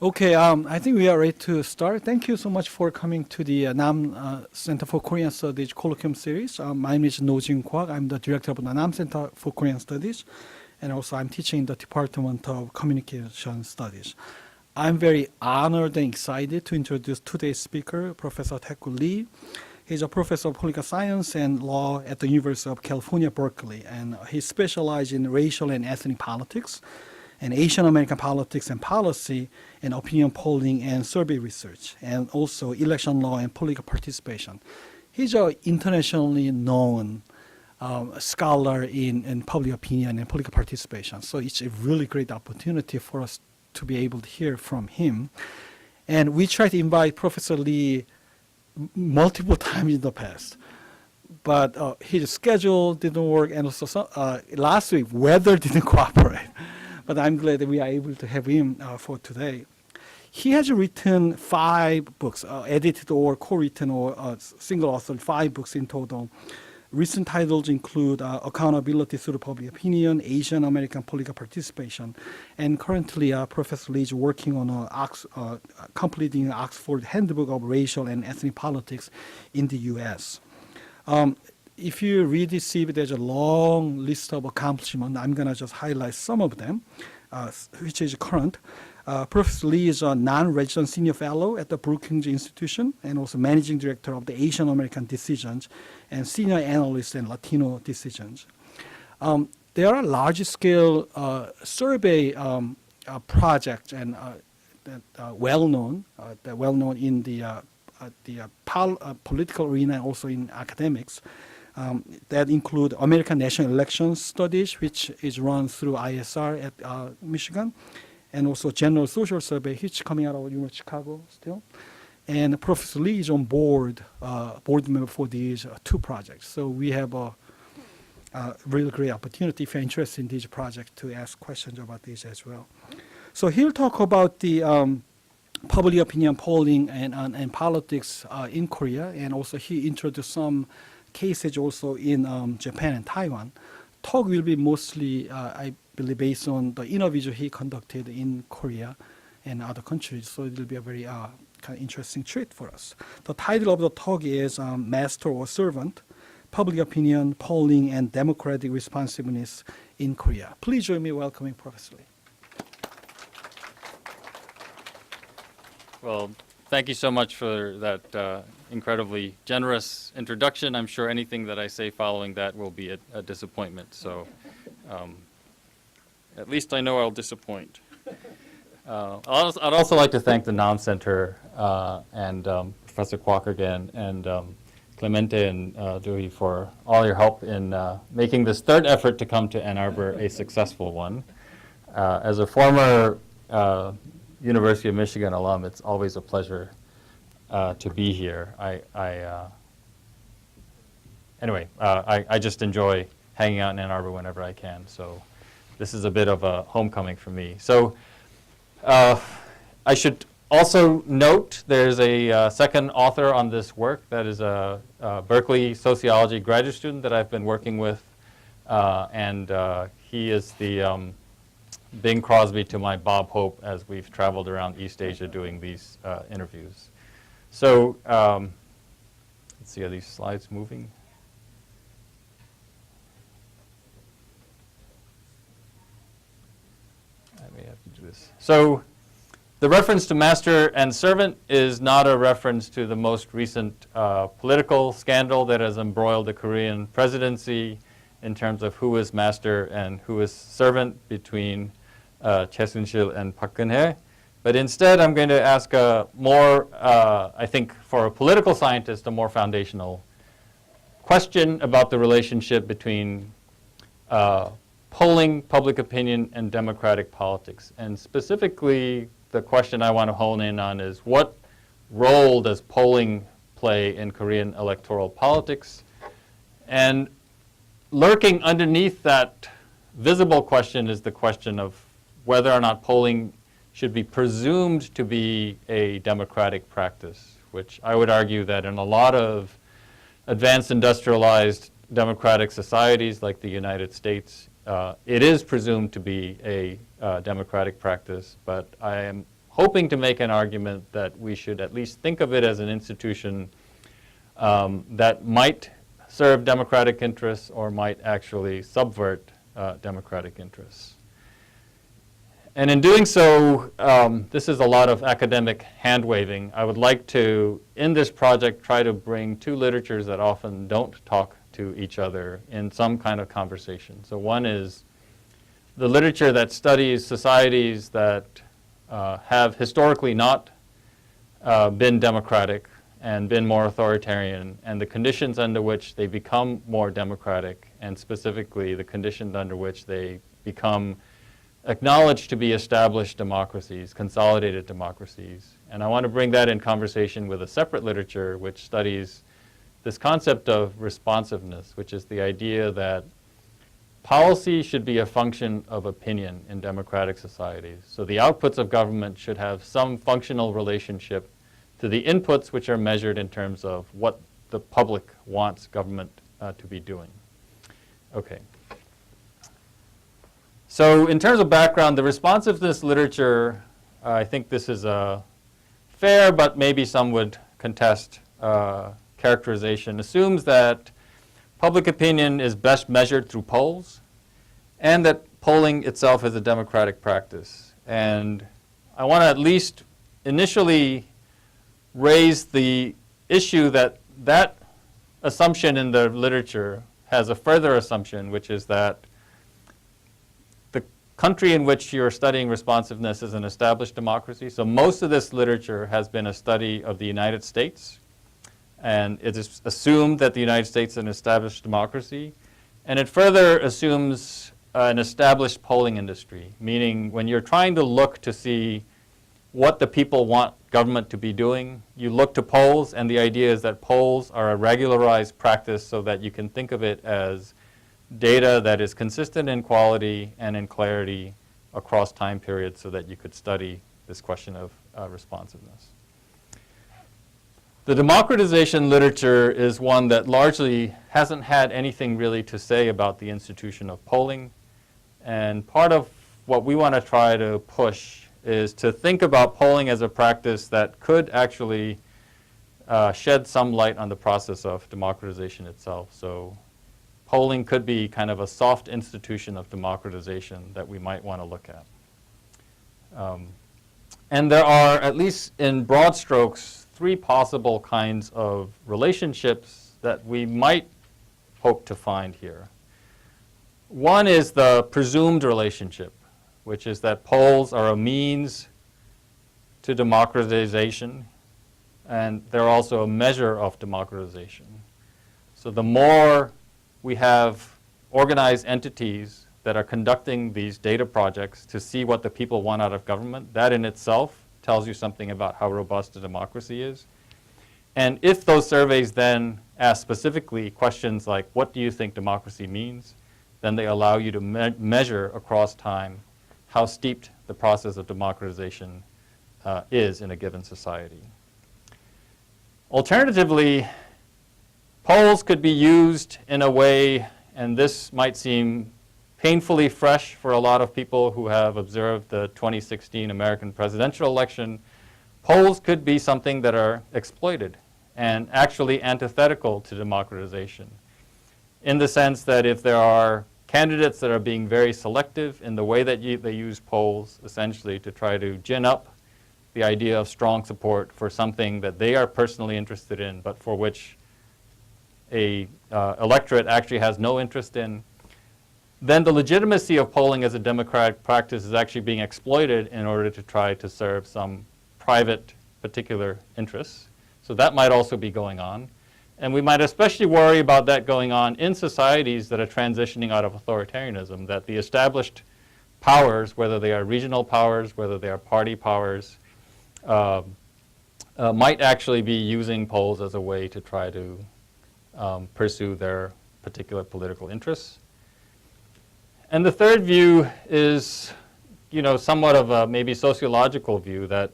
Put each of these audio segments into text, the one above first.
Okay, I think we are ready to start. Thank you so much for coming to the Nam Center for Korean Studies colloquium series. My name is No Jin Kwak. I'm the director of the Nam Center for Korean Studies, and also I'm teaching in the Department of Communication Studies. I'm very honored and excited to introduce today's speaker, Professor Taeku Lee. He's a professor of political science and law at the University of California, Berkeley, and he specializes in racial and ethnic politics, and Asian American politics and policy, and opinion polling and survey research, and also election law and political participation. He's an internationally known scholar in public opinion and political participation. So it's a really great opportunity for us to be able to hear from him. And we tried to invite Professor Lee multiple times in the past, but his schedule didn't work, and also last week weather didn't cooperate. But I'm glad that we are able to have him for today. He has written 5 books, edited or co-written or single authored 5 books in total. Recent titles include Accountability Through Public Opinion, Asian American Political Participation, and currently Professor Lee is working on completing Oxford Handbook of Racial and Ethnic Politics in the U.S. If you read this CV, there's a long list of accomplishments. I'm going to just highlight some of them, which is current. Professor Lee is a non-resident senior fellow at the Brookings Institution and also managing director of the Asian American Decisions and senior analyst in Latino Decisions. There are large-scale survey projects and well-known in the political arena and also in academics. That include American National Elections Studies, which is run through ISR at Michigan, and also General Social Survey, which is coming out of University of Chicago still. And Professor Lee is on board member for these 2 projects. So we have a really great opportunity, if you're interested in these projects, to ask questions about these as well. So he'll talk about the public opinion polling and politics in Korea, and also he introduced some cases also in Japan and Taiwan. Talk will be mostly, I believe, based on the interviews he conducted in Korea and other countries, so it will be a very kind of interesting treat for us. The title of the talk is Master or Servant, Public Opinion, Polling, and Democratic Responsiveness in Korea. Please join me welcoming Professor Lee. Well, thank you so much for that incredibly generous introduction. I'm sure anything that I say following that will be a disappointment. So at least I know I'll disappoint. I'd also like to thank the Nam Center and Professor Kwok again and Clemente and Dewey for all your help in making this 3rd effort to come to Ann Arbor a successful one. As a former University of Michigan alum, it's always a pleasure to be here. I just enjoy hanging out in Ann Arbor whenever I can. So this is a bit of a homecoming for me. So I should also note there's a second author on this work that is a Berkeley sociology graduate student that I've been working with, and he is the Bing Crosby to my Bob Hope as we've traveled around East Asia doing these interviews. So let's see, are these slides moving? I may have to do this. So the reference to master and servant is not a reference to the most recent political scandal that has embroiled the Korean presidency in terms of who is master and who is servant between Choi Soon-sil and Park Geun-hye. But instead, I'm going to ask a more, I think, for a political scientist, a more foundational question about the relationship between polling, public opinion, and democratic politics. And specifically, the question I want to hone in on is what role does polling play in Korean electoral politics? And lurking underneath that visible question is the question of whether or not polling should be presumed to be a democratic practice, which I would argue that in a lot of advanced industrialized democratic societies like the United States, it is presumed to be a democratic practice, but I am hoping to make an argument that we should at least think of it as an institution that might serve democratic interests or might actually subvert democratic interests. And in doing so, this is a lot of academic hand-waving. I would like to, in this project, try to bring two literatures that often don't talk to each other in some kind of conversation. So one is the literature that studies societies that have historically not been democratic and been more authoritarian, and the conditions under which they become more democratic, and specifically the conditions under which they become acknowledged to be established democracies, consolidated democracies. And I want to bring that in conversation with a separate literature which studies this concept of responsiveness, which is the idea that policy should be a function of opinion in democratic societies. So the outputs of government should have some functional relationship to the inputs which are measured in terms of what the public wants government to be doing. Okay. So in terms of background, the responsiveness literature, I think this is a fair, but maybe some would contest characterization, assumes that public opinion is best measured through polls, and that polling itself is a democratic practice. And I want to at least initially raise the issue that that assumption in the literature has a further assumption, which is that the country in which you're studying responsiveness is an established democracy. So most of this literature has been a study of the United States, and it is assumed that the United States is an established democracy. And it further assumes an established polling industry, meaning when you're trying to look to see what the people want government to be doing, you look to polls, and the idea is that polls are a regularized practice so that you can think of it as data that is consistent in quality and in clarity across time periods so that you could study this question of responsiveness. The democratization literature is one that largely hasn't had anything really to say about the institution of polling. And part of what we want to try to push is to think about polling as a practice that could actually shed some light on the process of democratization itself. So polling could be kind of a soft institution of democratization that we might want to look at. And there are, at least in broad strokes, three possible kinds of relationships that we might hope to find here. One is the presumed relationship, which is that polls are a means to democratization, and they're also a measure of democratization. So the more we have organized entities that are conducting these data projects to see what the people want out of government, that in itself tells you something about how robust a democracy is. And if those surveys then ask specifically questions like, what do you think democracy means? Then they allow you to measure across time how steeped the process of democratization is in a given society. Alternatively, polls could be used in a way, and this might seem painfully fresh for a lot of people who have observed the 2016 American presidential election. Polls could be something that are exploited and actually antithetical to democratization, in the sense that if there are candidates that are being very selective in the way that they use polls, essentially to try to gin up the idea of strong support for something that they are personally interested in, but for which a electorate actually has no interest in, then the legitimacy of polling as a democratic practice is actually being exploited in order to try to serve some private particular interests. So that might also be going on. And we might especially worry about that going on in societies that are transitioning out of authoritarianism, that the established powers, whether they are regional powers, whether they are party powers, might actually be using polls as a way to try to pursue their particular political interests. And the third view is, somewhat of a maybe sociological view that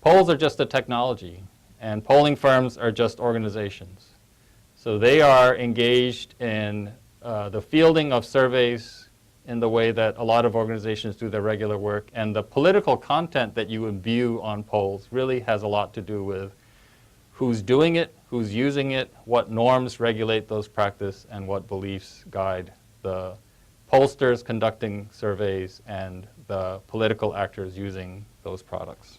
polls are just a technology and polling firms are just organizations. So they are engaged in the fielding of surveys in the way that a lot of organizations do their regular work, and the political content that you imbue on polls really has a lot to do with who's doing it, who's using it, what norms regulate those practices, and what beliefs guide the pollsters conducting surveys and the political actors using those products.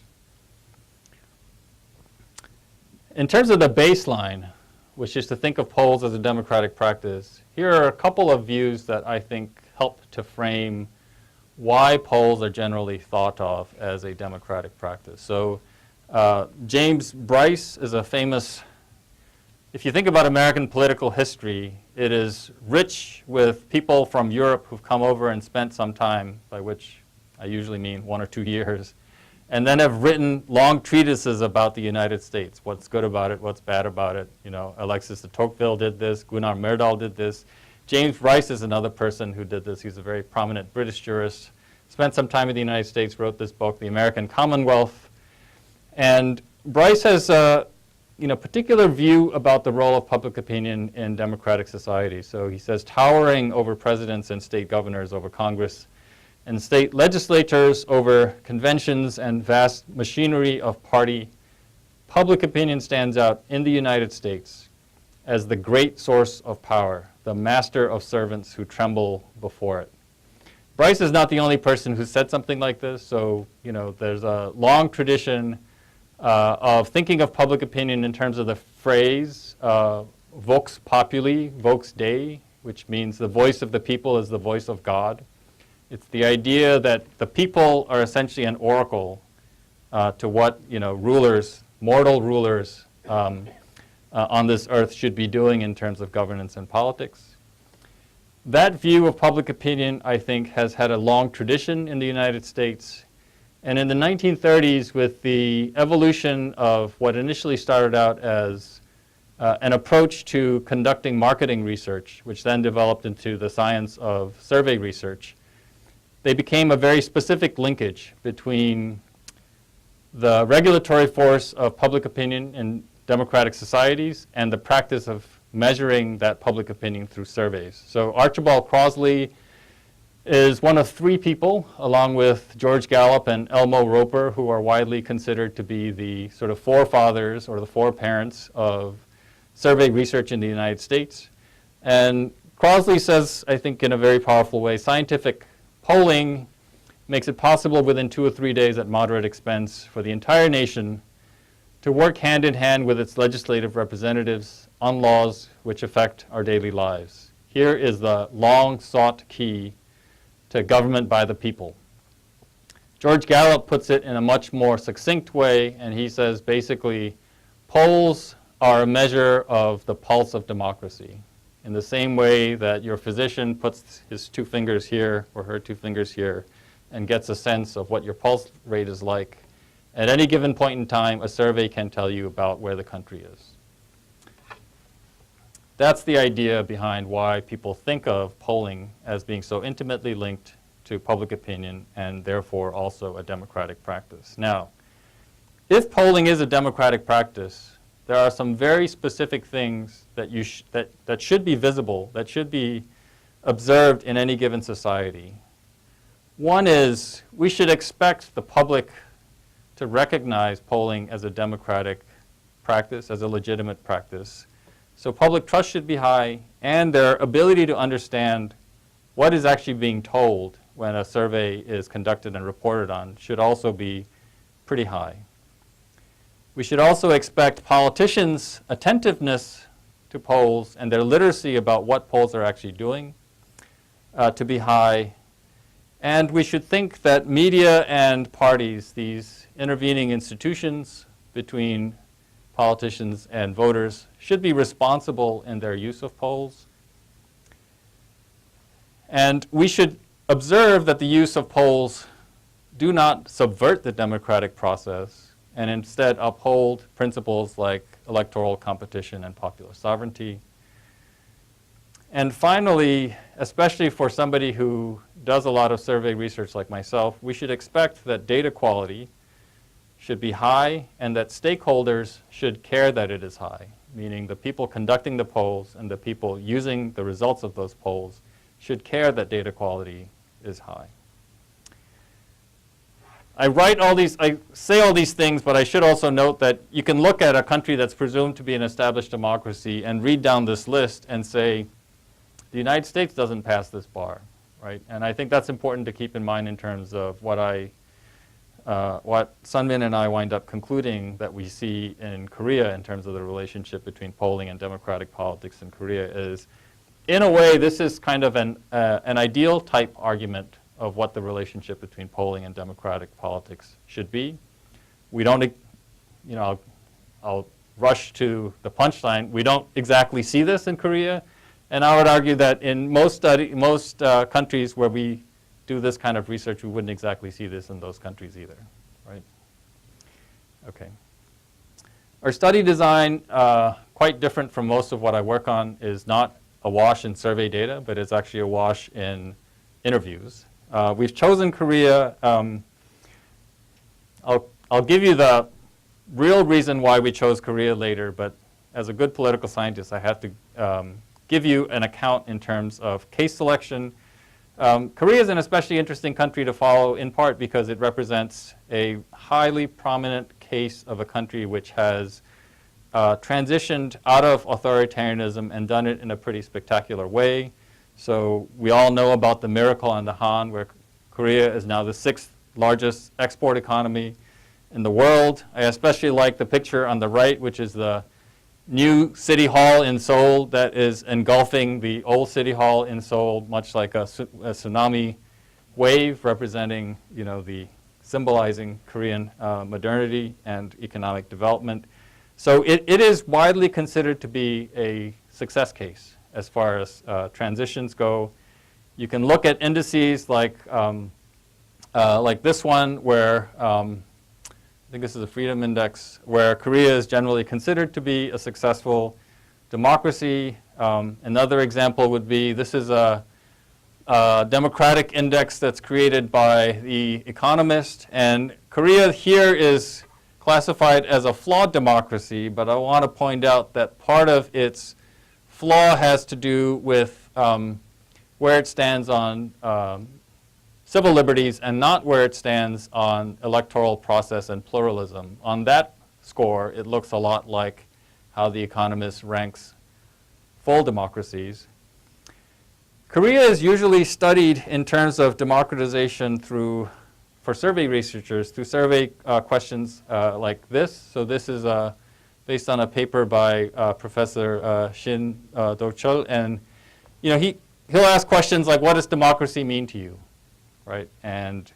In terms of the baseline, which is to think of polls as a democratic practice, here are a couple of views that I think help to frame why polls are generally thought of as a democratic practice. So James Bryce is a famous, if you think about American political history, it is rich with people from Europe who've come over and spent some time, by which I usually mean 1 or 2 years, and then have written long treatises about the United States, what's good about it, what's bad about it. You know, Alexis de Tocqueville did this, Gunnar Myrdal did this. James Bryce is another person who did this. He's a very prominent British jurist, spent some time in the United States, wrote this book, The American Commonwealth. And Bryce has a particular view about the role of public opinion in democratic society. So he says, towering over presidents and state governors, over Congress and state legislatures, over conventions and vast machinery of party, public opinion stands out in the United States as the great source of power, the master of servants who tremble before it. Bryce is not the only person who said something like this. So, there's a long tradition of thinking of public opinion in terms of the phrase vox populi, vox Dei, which means the voice of the people is the voice of God. It's the idea that the people are essentially an oracle to what rulers, mortal rulers on this earth should be doing in terms of governance and politics. That view of public opinion, I think, has had a long tradition in the United States. And in the 1930s, with the evolution of what initially started out as an approach to conducting marketing research, which then developed into the science of survey research, they became a very specific linkage between the regulatory force of public opinion in democratic societies and the practice of measuring that public opinion through surveys. So Archibald Crossley is one of 3 people, along with George Gallup and Elmo Roper, who are widely considered to be the sort of forefathers or the foreparents of survey research in the United States. And Crossley says, I think in a very powerful way, scientific polling makes it possible within 2 or 3 days at moderate expense for the entire nation to work hand in hand with its legislative representatives on laws which affect our daily lives. Here is the long-sought key to government by the people. George Gallup puts it in a much more succinct way, and he says basically, polls are a measure of the pulse of democracy. In the same way that your physician puts his 2 fingers here or her 2 fingers here and gets a sense of what your pulse rate is like, at any given point in time, a survey can tell you about where the country is. That's the idea behind why people think of polling as being so intimately linked to public opinion and therefore also a democratic practice. Now, if polling is a democratic practice, there are some very specific things that that should be visible, that should be observed in any given society. One is we should expect the public to recognize polling as a democratic practice, as a legitimate practice. So public trust should be high, and their ability to understand what is actually being told when a survey is conducted and reported on should also be pretty high. We should also expect politicians' attentiveness to polls and their literacy about what polls are actually doing to be high. And we should think that media and parties, these intervening institutions between politicians and voters, should be responsible in their use of polls. And we should observe that the use of polls do not subvert the democratic process and instead uphold principles like electoral competition and popular sovereignty. And finally, especially for somebody who does a lot of survey research like myself, we should expect that data quality should be high and that stakeholders should care that it is high, meaning the people conducting the polls and the people using the results of those polls should care that data quality high. I say all these things, but I should also note that you can look at a country that's presumed to be an established democracy and read down this list and say, the United States doesn't pass this bar, right? And I think that's important to keep in mind in terms of what Sunmin and I wind up concluding that we see in Korea in terms of the relationship between polling and democratic politics in Korea is, in a way, this is kind of an ideal type argument of what the relationship between polling and democratic politics should be. We don't, you know, I'll rush to the punchline. We don't exactly see this in Korea, and I would argue that in most countries where we do this kind of research, we wouldn't exactly see this in those countries either, right? Okay. Our study design, quite different from most of what I work on, is not awash in survey data, but it's actually awash in interviews. We've chosen Korea. I'll give you the real reason why we chose Korea later, but as a good political scientist, I have to give you an account in terms of case selection. Korea is an especially interesting country to follow, in part because it represents a highly prominent case of a country which has transitioned out of authoritarianism and done it in a pretty spectacular way. So we all know about the miracle on the Han, where Korea is now the 6th largest export economy in the world. I especially like the picture on the right, which is the new city hall in Seoul that is engulfing the old city hall in Seoul, much like a tsunami wave representing, you know, symbolizing Korean modernity and economic development. So it is widely considered to be a success case as far as transitions go. You can look at indices like this one, where I think this is a Freedom Index, where Korea is generally considered to be a successful democracy. Another example would be, this is a democratic index that's created by The Economist, and Korea here is classified as a flawed democracy, but I want to point out that part of its flaw has to do with where it stands on civil liberties and not where it stands on electoral process and pluralism. On that score, it looks a lot like how The Economist ranks full democracies. Korea is usually studied in terms of democratization for survey researchers, through survey questions like this. So this is based on a paper by Professor Shin Do-chul, and you know, he'll ask questions like, what does democracy mean to you, right? And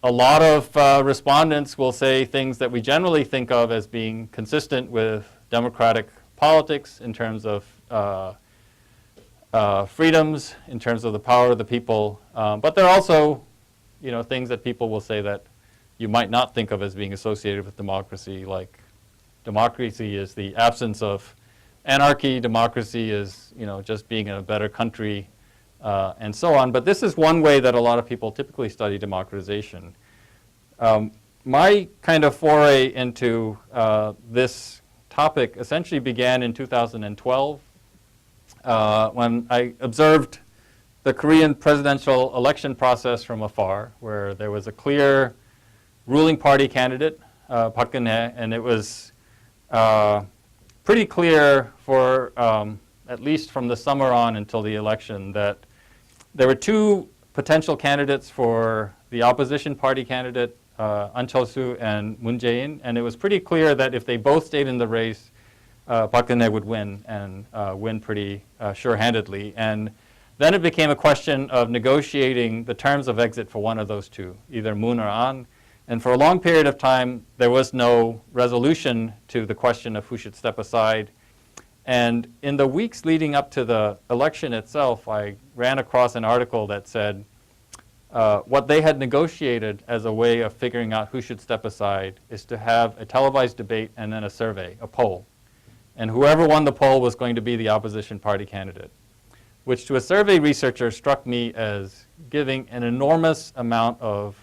a lot of respondents will say things that we generally think of as being consistent with democratic politics in terms of freedoms, in terms of the power of the people, but there are also, you know, things that people will say that you might not think of as being associated with democracy, like democracy is the absence of anarchy, democracy is, you know, just being in a better country, and so on. But this is one way that a lot of people typically study democratization. My kind of foray into this topic essentially began in 2012 when I observed the Korean presidential election process from afar, where there was a clear ruling party candidate, Park Geun-hye, and it was pretty clear for at least from the summer on until the election that there were two potential candidates for the opposition party candidate, An Chol-soo and Moon Jae-in, and it was pretty clear that if they both stayed in the race, Park Geun-hye would win, and win pretty sure-handedly. And then it became a question of negotiating the terms of exit for one of those two, either Moon or An. And for a long period of time, there was no resolution to the question of who should step aside. And in the weeks leading up to the election itself, I ran across an article that said what they had negotiated as a way of figuring out who should step aside is to have a televised debate and then a survey, a poll. And whoever won the poll was going to be the opposition party candidate, which to a survey researcher struck me as giving an enormous amount of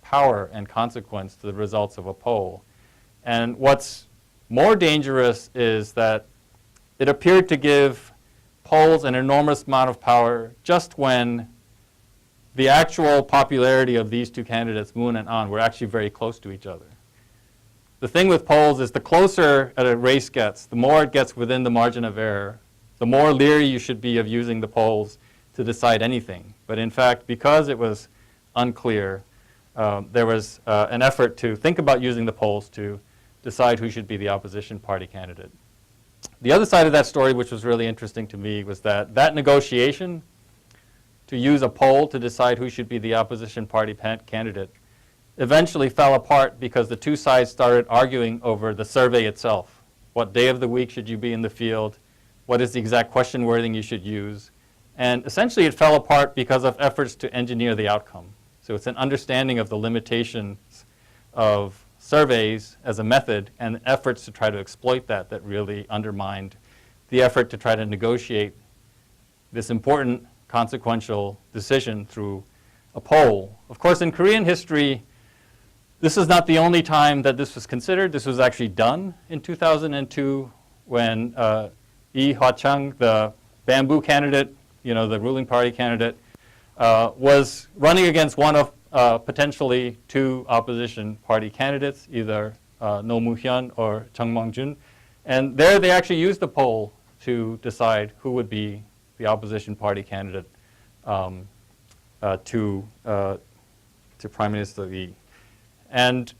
power and consequence to the results of a poll. And what's more dangerous is that it appeared to give polls an enormous amount of power just when the actual popularity of these two candidates, Moon and An, were actually very close to each other. The thing with polls is the closer a race gets, the more it gets within the margin of error, the more leery you should be of using the polls to decide anything. But in fact, because it was unclear, there was an effort to think about using the polls to decide who should be the opposition party candidate. The other side of that story, which was really interesting to me, was that negotiation to use a poll to decide who should be the opposition party candidate eventually fell apart because the two sides started arguing over the survey itself. What day of the week should you be in the field? What is the exact question wording you should use? And essentially it fell apart because of efforts to engineer the outcome. So it's an understanding of the limitations of surveys as a method and efforts to try to exploit that really undermined the effort to try to negotiate this important consequential decision through a poll. Of course, in Korean history, this is not the only time that this was considered. This was actually done in 2002 when Lee Hwa-chung, the bamboo candidate, the ruling party candidate, was running against one of potentially two opposition party candidates, either No Moo-hyun or Chung Mong-jun. And there they actually used the poll to decide who would be the opposition party candidate to Prime Minister Lee. And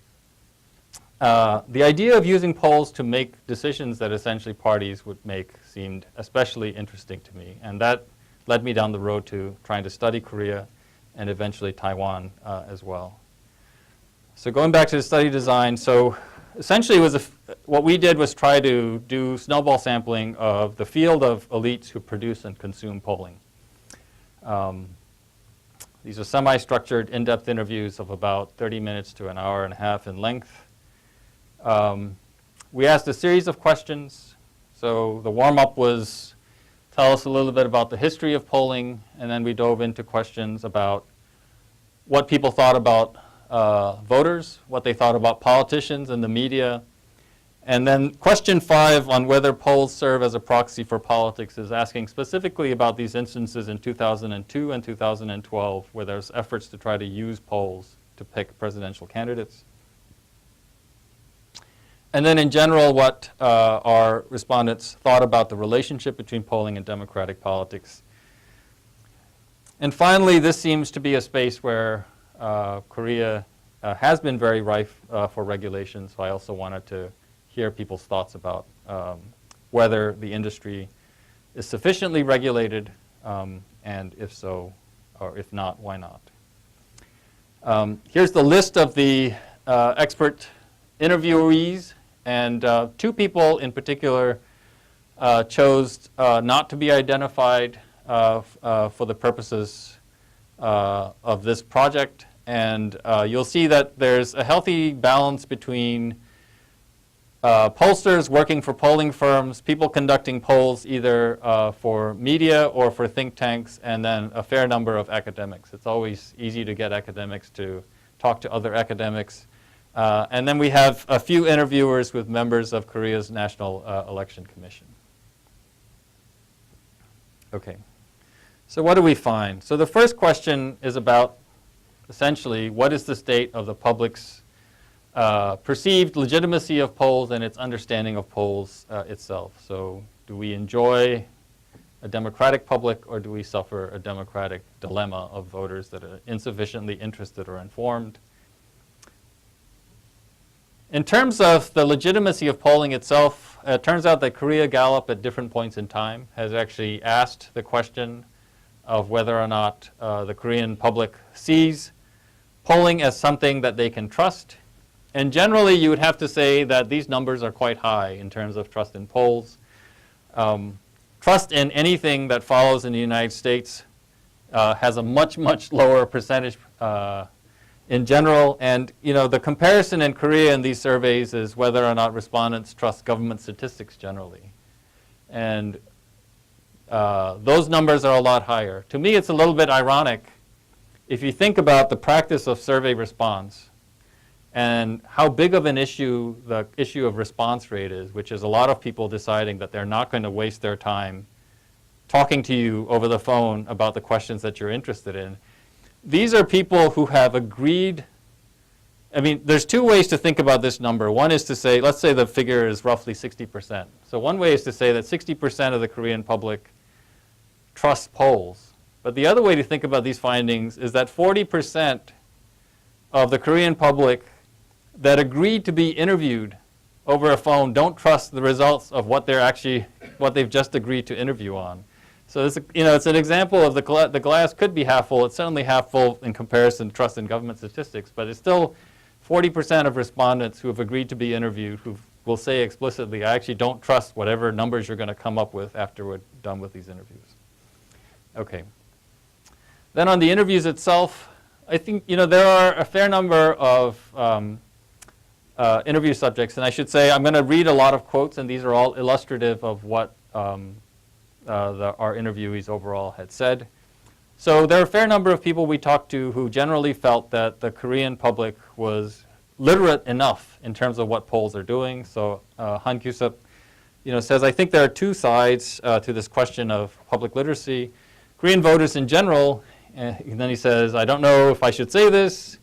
the idea of using polls to make decisions that essentially parties would make seemed especially interesting to me. And that led me down the road to trying to study Korea and eventually Taiwan as well. So going back to the study design, so essentially what we did was try to do snowball sampling of the field of elites who produce and consume polling. These are semi-structured, in-depth interviews of about 30 minutes to an hour and a half in length. We asked a series of questions. So the warm-up was tell us a little bit about the history of polling, and then we dove into questions about what people thought about voters, what they thought about politicians and the media. And then question 5 on whether polls serve as a proxy for politics is asking specifically about these instances in 2002 and 2012 where there's efforts to try to use polls to pick presidential candidates. And then in general, what our respondents thought about the relationship between polling and democratic politics. And finally, this seems to be a space where Korea has been very rife for regulation, so I also wanted to hear people's thoughts about whether the industry is sufficiently regulated, and if so, or if not, why not. Here's the list of the expert interviewees, and 2 people in particular chose not to be identified for the purposes of this project. And you'll see that there's a healthy balance between pollsters working for polling firms, people conducting polls either for media or for think tanks, and then a fair number of academics. It's always easy to get academics to talk to other academics. And then we have a few interviewers with members of Korea's National Election Commission. Okay, so what do we find? So the first question is about essentially what is the state of the public's perceived legitimacy of polls and its understanding of polls itself. So do we enjoy a democratic public, or do we suffer a democratic dilemma of voters that are insufficiently interested or informed? In terms of the legitimacy of polling itself, it turns out that Korea Gallup at different points in time has actually asked the question of whether or not the Korean public sees polling as something that they can trust. And generally, you would have to say that these numbers are quite high in terms of trust in polls. Trust in anything that follows in the United States has a much, much lower percentage in general. And the comparison in Korea in these surveys is whether or not respondents trust government statistics generally. And those numbers are a lot higher. To me, it's a little bit ironic if you think about the practice of survey response and how big of an issue the issue of response rate is, which is a lot of people deciding that they're not going to waste their time talking to you over the phone about the questions that you're interested in. these are people who have agreed. I mean, there's two ways to think about this number. One is to say, let's say the figure is roughly 60%. So one way is to say that 60% of the Korean public trust polls. But the other way to think about these findings is that 40% of the Korean public that agreed to be interviewed over a phone don't trust the results of what they've just agreed to interview on. So this, it's an example of the glass could be half full. It's certainly half full in comparison to trust in government statistics, but it's still 40% of respondents who have agreed to be interviewed who will say explicitly, I actually don't trust whatever numbers you're going to come up with after we're done with these interviews. Okay. Then on the interviews itself, I think there are a fair number of interview subjects, and I should say I'm going to read a lot of quotes, and these are all illustrative of what our interviewees overall had said. So there are a fair number of people we talked to who generally felt that the Korean public was literate enough in terms of what polls are doing. So Han Kyusup, says, I think there are two sides to this question of public literacy. Korean voters in general, and then he says, I don't know if I should say this,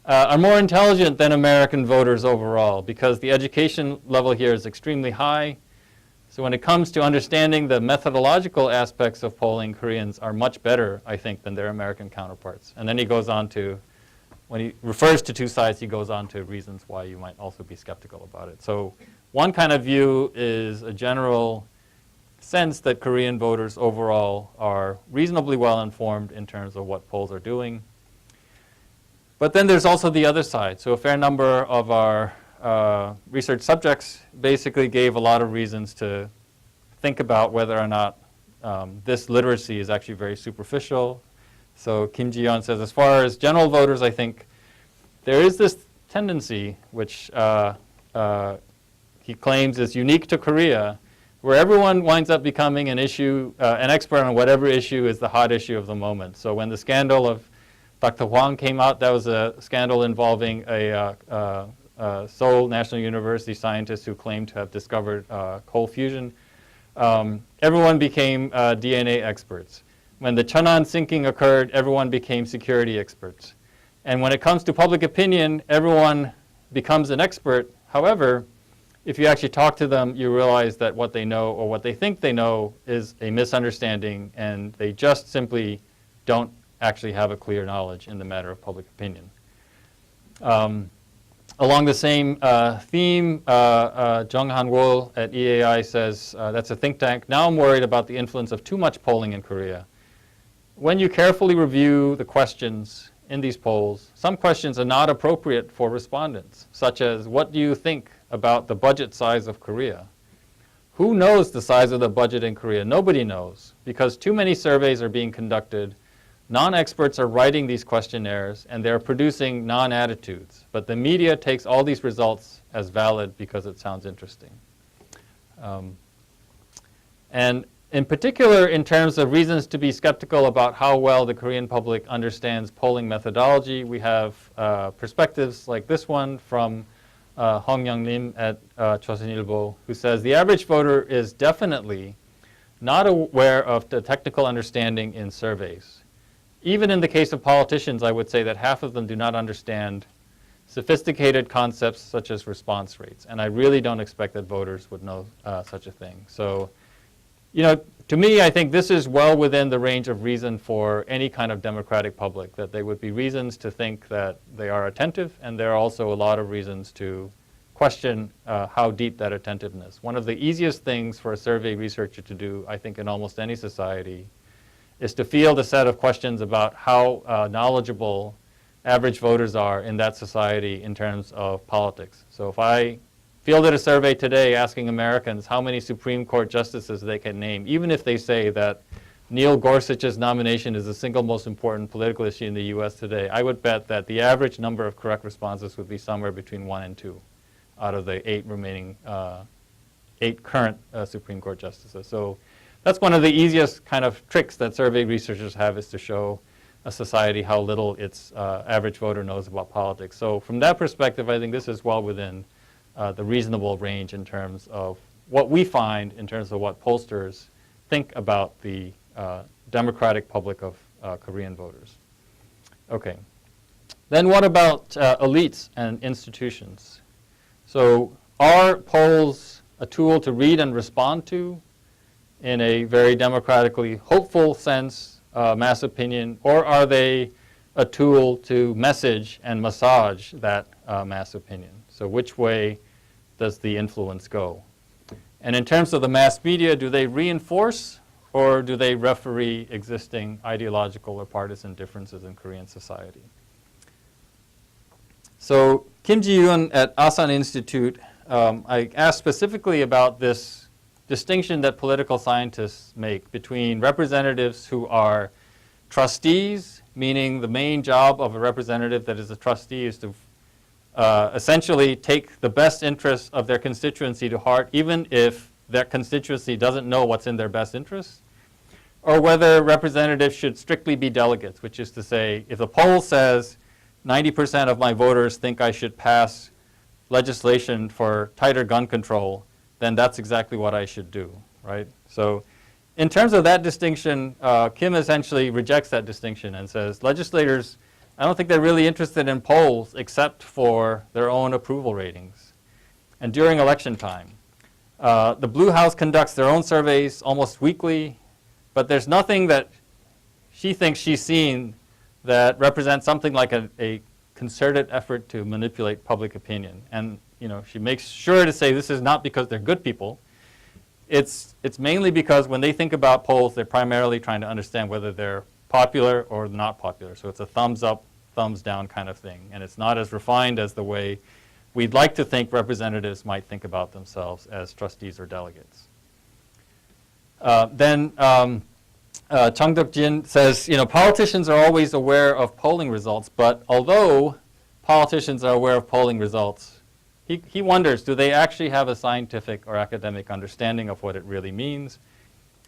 are more intelligent than American voters overall because the education level here is extremely high. So when it comes to understanding the methodological aspects of polling, Koreans are much better, I think, than their American counterparts. And then he goes on to, when he refers to two sides, he goes on to reasons why you might also be skeptical about it. So one kind of view is a general sense that Korean voters overall are reasonably well informed in terms of what polls are doing. But then there's also the other side. So a fair number of our research subjects basically gave a lot of reasons to think about whether or not this literacy is actually very superficial. So Kim Ji-yeon says, as far as general voters, I think there is this tendency, which he claims is unique to Korea, where everyone winds up becoming an expert on whatever issue is the hot issue of the moment. So when the scandal of Dr. Hwang came out, that was a scandal involving a Seoul National University scientist who claimed to have discovered coal fusion. Everyone became DNA experts. When the Cheonan sinking occurred, everyone became security experts. And when it comes to public opinion, everyone becomes an expert. However, if you actually talk to them, you realize that what they know or what they think they know is a misunderstanding, and they just simply don't actually have a clear knowledge in the matter of public opinion. Along the same theme, Jung Han-wol at EAI says, that's a think tank, now I'm worried about the influence of too much polling in Korea. When you carefully review the questions in these polls, some questions are not appropriate for respondents, such as, what do you think about the budget size of Korea? Who knows the size of the budget in Korea? Nobody knows, because too many surveys are being conducted. Non-experts are writing these questionnaires, and they're producing non-attitudes. But the media takes all these results as valid because it sounds interesting. And in particular, in terms of reasons to be skeptical about how well the Korean public understands polling methodology, we have perspectives like this one from Hong Young-lim at Chosunilbo, who says, the average voter is definitely not aware of the technical understanding in surveys. Even in the case of politicians, I would say that half of them do not understand sophisticated concepts such as response rates. And I really don't expect that voters would know such a thing. So, to me, I think this is well within the range of reason for any kind of democratic public, that there would be reasons to think that they are attentive, and there are also a lot of reasons to question how deep that attentiveness. One of the easiest things for a survey researcher to do, I think, in almost any society, is to field a set of questions about how knowledgeable average voters are in that society in terms of politics. So if I fielded a survey today asking Americans how many Supreme Court justices they can name, even if they say that Neil Gorsuch's nomination is the single most important political issue in the U.S. today, I would bet that the average number of correct responses would be somewhere between 1 and 2 out of the 8 current Supreme Court justices. So that's one of the easiest kind of tricks that survey researchers have, is to show a society how little its average voter knows about politics. So from that perspective, I think this is well within the reasonable range in terms of what we find in terms of what pollsters think about the democratic public of Korean voters. Okay. Then what about elites and institutions? So are polls a tool to read and respond to in a very democratically hopeful sense, mass opinion, or are they a tool to message and massage that mass opinion? So which way does the influence go? And in terms of the mass media, do they reinforce or do they referee existing ideological or partisan differences in Korean society? So Kim Ji-yoon at Asan Institute, I asked specifically about this distinction that political scientists make between representatives who are trustees, meaning the main job of a representative that is a trustee is to essentially take the best interests of their constituency to heart, even if their constituency doesn't know what's in their best interest, or whether representatives should strictly be delegates, which is to say, if the poll says 90% of my voters think I should pass legislation for tighter gun control, then that's exactly what I should do, right? So in terms of that distinction, Kim essentially rejects that distinction and says legislators, I don't think they're really interested in polls except for their own approval ratings. And during election time, the Blue House conducts their own surveys almost weekly, but there's nothing that she thinks she's seen that represents something like a concerted effort to manipulate public opinion. And she makes sure to say this is not because they're good people. It's mainly because when they think about polls, they're primarily trying to understand whether they're popular or not popular. So it's a thumbs up, thumbs down kind of thing. And it's not as refined as the way we'd like to think representatives might think about themselves as trustees or delegates. Then Chung Duk-jin says, politicians are always aware of polling results, but although politicians are aware of polling results, he wonders, do they actually have a scientific or academic understanding of what it really means?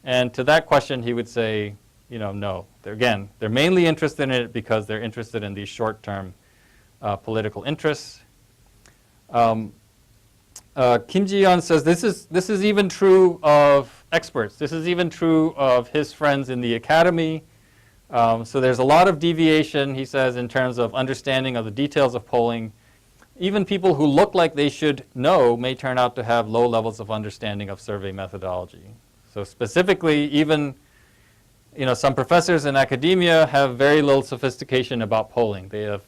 And to that question, he would say, no. They're mainly interested in it because they're interested in these short-term political interests. Kim Ji-yeon says this is even true of experts. This is even true of his friends in the academy. So there's a lot of deviation, he says, in terms of understanding of the details of polling. Even people who look like they should know may turn out to have low levels of understanding of survey methodology. So specifically, even some professors in academia have very little sophistication about polling. They have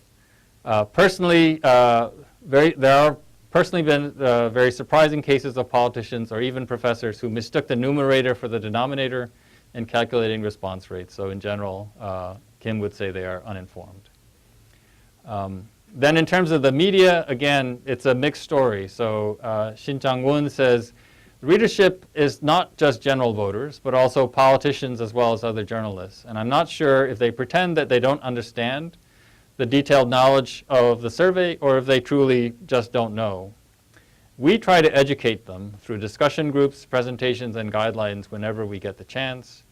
personally been very surprising cases of politicians or even professors who mistook the numerator for the denominator in calculating response rates. So in general, Kim would say they are uninformed. Then in terms of the media, again, it's a mixed story. So Shin Chang-won says, readership is not just general voters, but also politicians as well as other journalists. And I'm not sure if they pretend that they don't understand the detailed knowledge of the survey or if they truly just don't know. We try to educate them through discussion groups, presentations, and guidelines whenever we get the chance.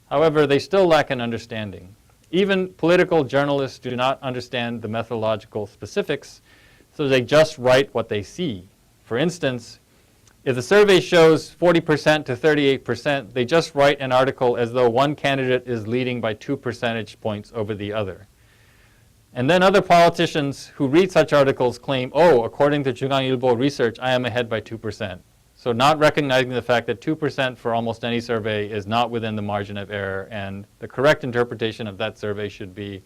However, they still lack an understanding. Even political journalists do not understand the methodological specifics, so they just write what they see. For instance, if the survey shows 40% to 38%, they just write an article as though one candidate is leading by 2 percentage points over the other. And then other politicians who read such articles claim, oh, according to 중앙일보 research, I am ahead by 2%. So not recognizing the fact that 2% for almost any survey is not within the margin of error, and the correct interpretation of that survey should be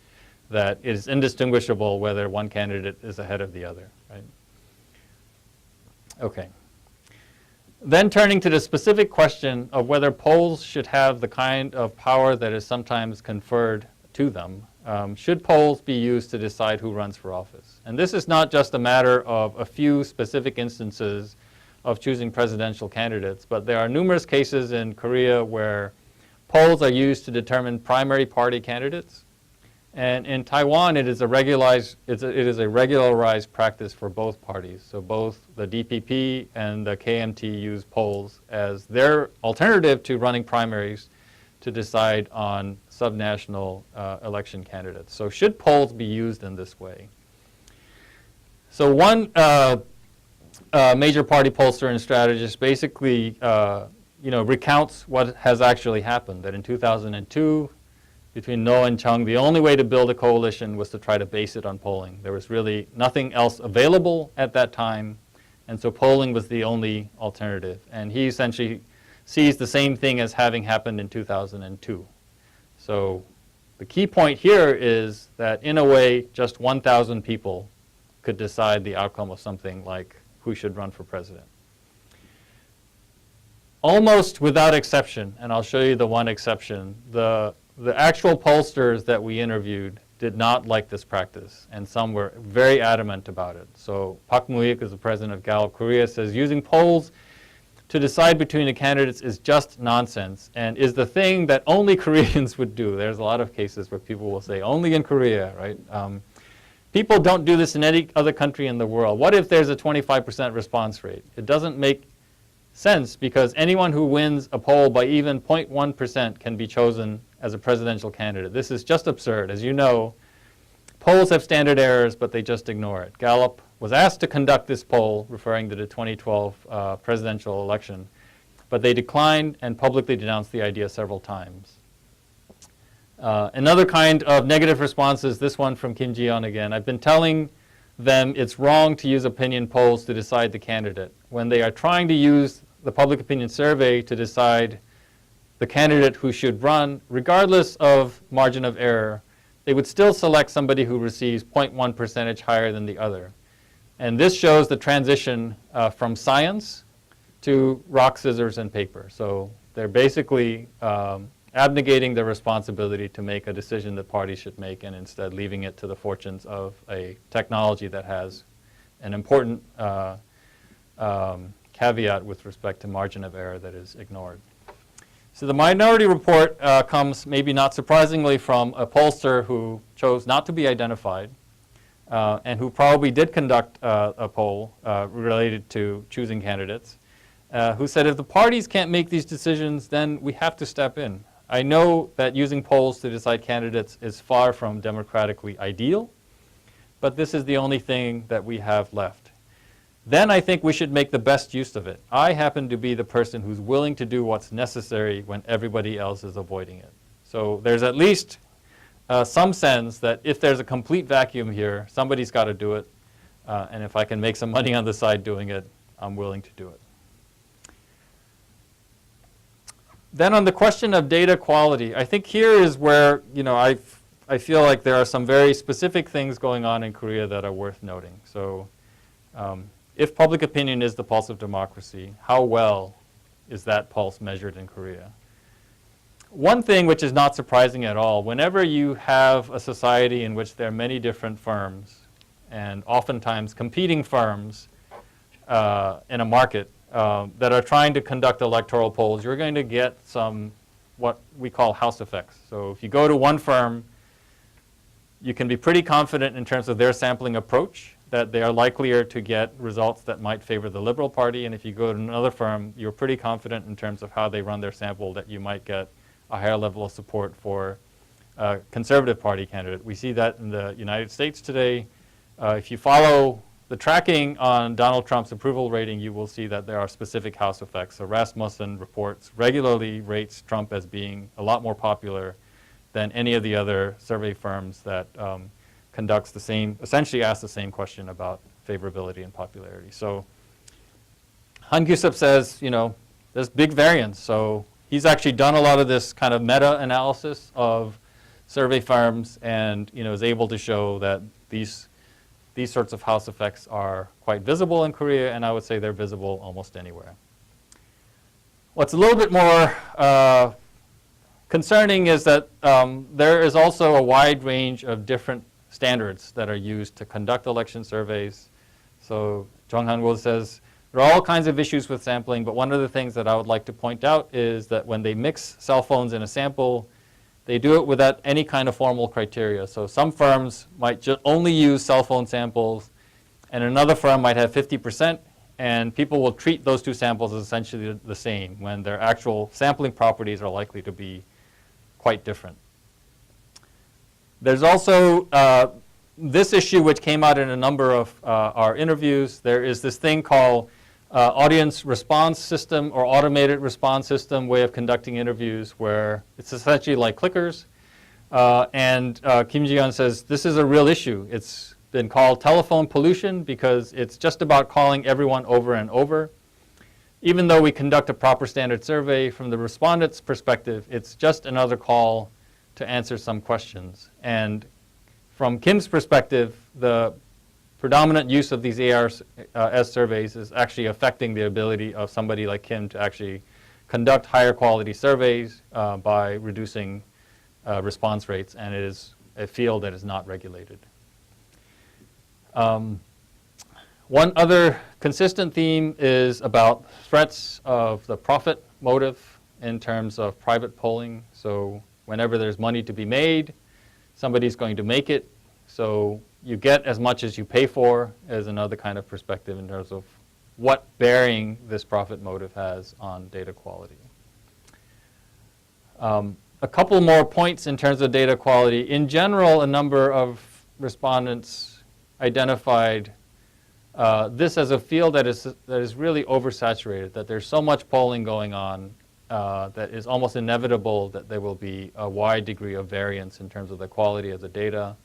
that it is indistinguishable whether one candidate is ahead of the other, right? Okay. Then turning to the specific question of whether polls should have the kind of power that is sometimes conferred to them, should polls be used to decide who runs for office? And this is not just a matter of a few specific instances of choosing presidential candidates, but there are numerous cases in Korea where polls are used to determine primary party candidates. And in Taiwan, it is a regularized practice for both parties. So both the DPP and the KMT use polls as their alternative to running primaries to decide on subnational election candidates. So should polls be used in this way? So one major party pollster and strategist basically recounts what has actually happened, that in 2002, between No and Chung, the only way to build a coalition was to try to base it on polling. There was really nothing else available at that time, and so polling was the only alternative. And he essentially sees the same thing as having happened in 2002. So the key point here is that, in a way, just 1,000 people could decide the outcome of something like who should run for president. Almost without exception, and I'll show you the one exception, the actual pollsters that we interviewed did not like this practice, and some were very adamant about it. So Park Mu-ik, is the president of Gallup Korea, says using polls to decide between the candidates is just nonsense and is the thing that only Koreans would do. There's a lot of cases where people will say, only in Korea, right? People don't do this in any other country in the world. What if there's a 25% response rate? It doesn't make sense, because anyone who wins a poll by even 0.1% can be chosen as a presidential candidate. This is just absurd. As you know, polls have standard errors, but they just ignore it. Gallup was asked to conduct this poll, referring to the 2012 presidential election, but they declined and publicly denounced the idea several times. Another kind of negative response is this one from Kim Ji-yeon again. I've been telling them it's wrong to use opinion polls to decide the candidate. When they are trying to use the public opinion survey to decide the candidate who should run, regardless of margin of error, they would still select somebody who receives 0.1 percentage higher than the other. And this shows the transition from science to rock, scissors, and paper. So they're basically abnegating their responsibility to make a decision that parties should make, and instead leaving it to the fortunes of a technology that has an important caveat with respect to margin of error that is ignored. So the minority report comes, maybe not surprisingly, from a pollster who chose not to be identified and who probably did conduct a poll related to choosing candidates, who said, if the parties can't make these decisions, then we have to step in. I know that using polls to decide candidates is far from democratically ideal, but this is the only thing that we have left. Then I think we should make the best use of it. I happen to be the person who's willing to do what's necessary when everybody else is avoiding it. So there's at least some sense that if there's a complete vacuum here, somebody's got to do it. And if I can make some money on the side doing it, I'm willing to do it. Then on the question of data quality, I think here is where, I feel like there are some very specific things going on in Korea that are worth noting. So if public opinion is the pulse of democracy, how well is that pulse measured in Korea? One thing which is not surprising at all, whenever you have a society in which there are many different firms, and oftentimes competing firms in a market that are trying to conduct electoral polls, you're going to get some what we call house effects. So if you go to one firm, you can be pretty confident in terms of their sampling approach that they are likelier to get results that might favor the Liberal Party. And if you go to another firm, you're pretty confident in terms of how they run their sample that you might get a higher level of support for a Conservative Party candidate. We see that in the United States today. If you follow the tracking on Donald Trump's approval rating, you will see that there are specific house effects. So Rasmussen reports regularly rates Trump as being a lot more popular than any of the other survey firms that conducts the same, essentially asks the same question about favorability and popularity. So Han Gyusup says, there's big variance. So he's actually done a lot of this kind of meta-analysis of survey firms and, is able to show that these sorts of house effects are quite visible in Korea, and I would say they're visible almost anywhere. What's a little bit more concerning is that there is also a wide range of different standards that are used to conduct election surveys. So Jung Han-woo says, there are all kinds of issues with sampling, but one of the things that I would like to point out is that when they mix cell phones in a sample, they do it without any kind of formal criteria. So some firms might only use cell phone samples, and another firm might have 50%, and people will treat those two samples as essentially the same when their actual sampling properties are likely to be quite different. There's also this issue which came out in a number of our interviews. There is this thing called audience response system or automated response system way of conducting interviews, where it's essentially like clickers. Kim Ji-yeon says this is a real issue. It's been called telephone pollution because it's just about calling everyone over and over. Even though we conduct a proper standard survey, from the respondent's perspective, it's just another call to answer some questions. And from Kim's perspective, the predominant use of these ARS surveys is actually affecting the ability of somebody like Kim to actually conduct higher quality surveys by reducing response rates, and it is a field that is not regulated. One other consistent theme is about threats of the profit motive in terms of private polling. So whenever there's money to be made, somebody's going to make it. So you get as much as you pay for is another kind of perspective in terms of what bearing this profit motive has on data quality. A couple more points in terms of data quality. In general, a number of respondents identified this as a field that is really oversaturated, that there's so much polling going on that is almost inevitable that there will be a wide degree of variance in terms of the quality of the data.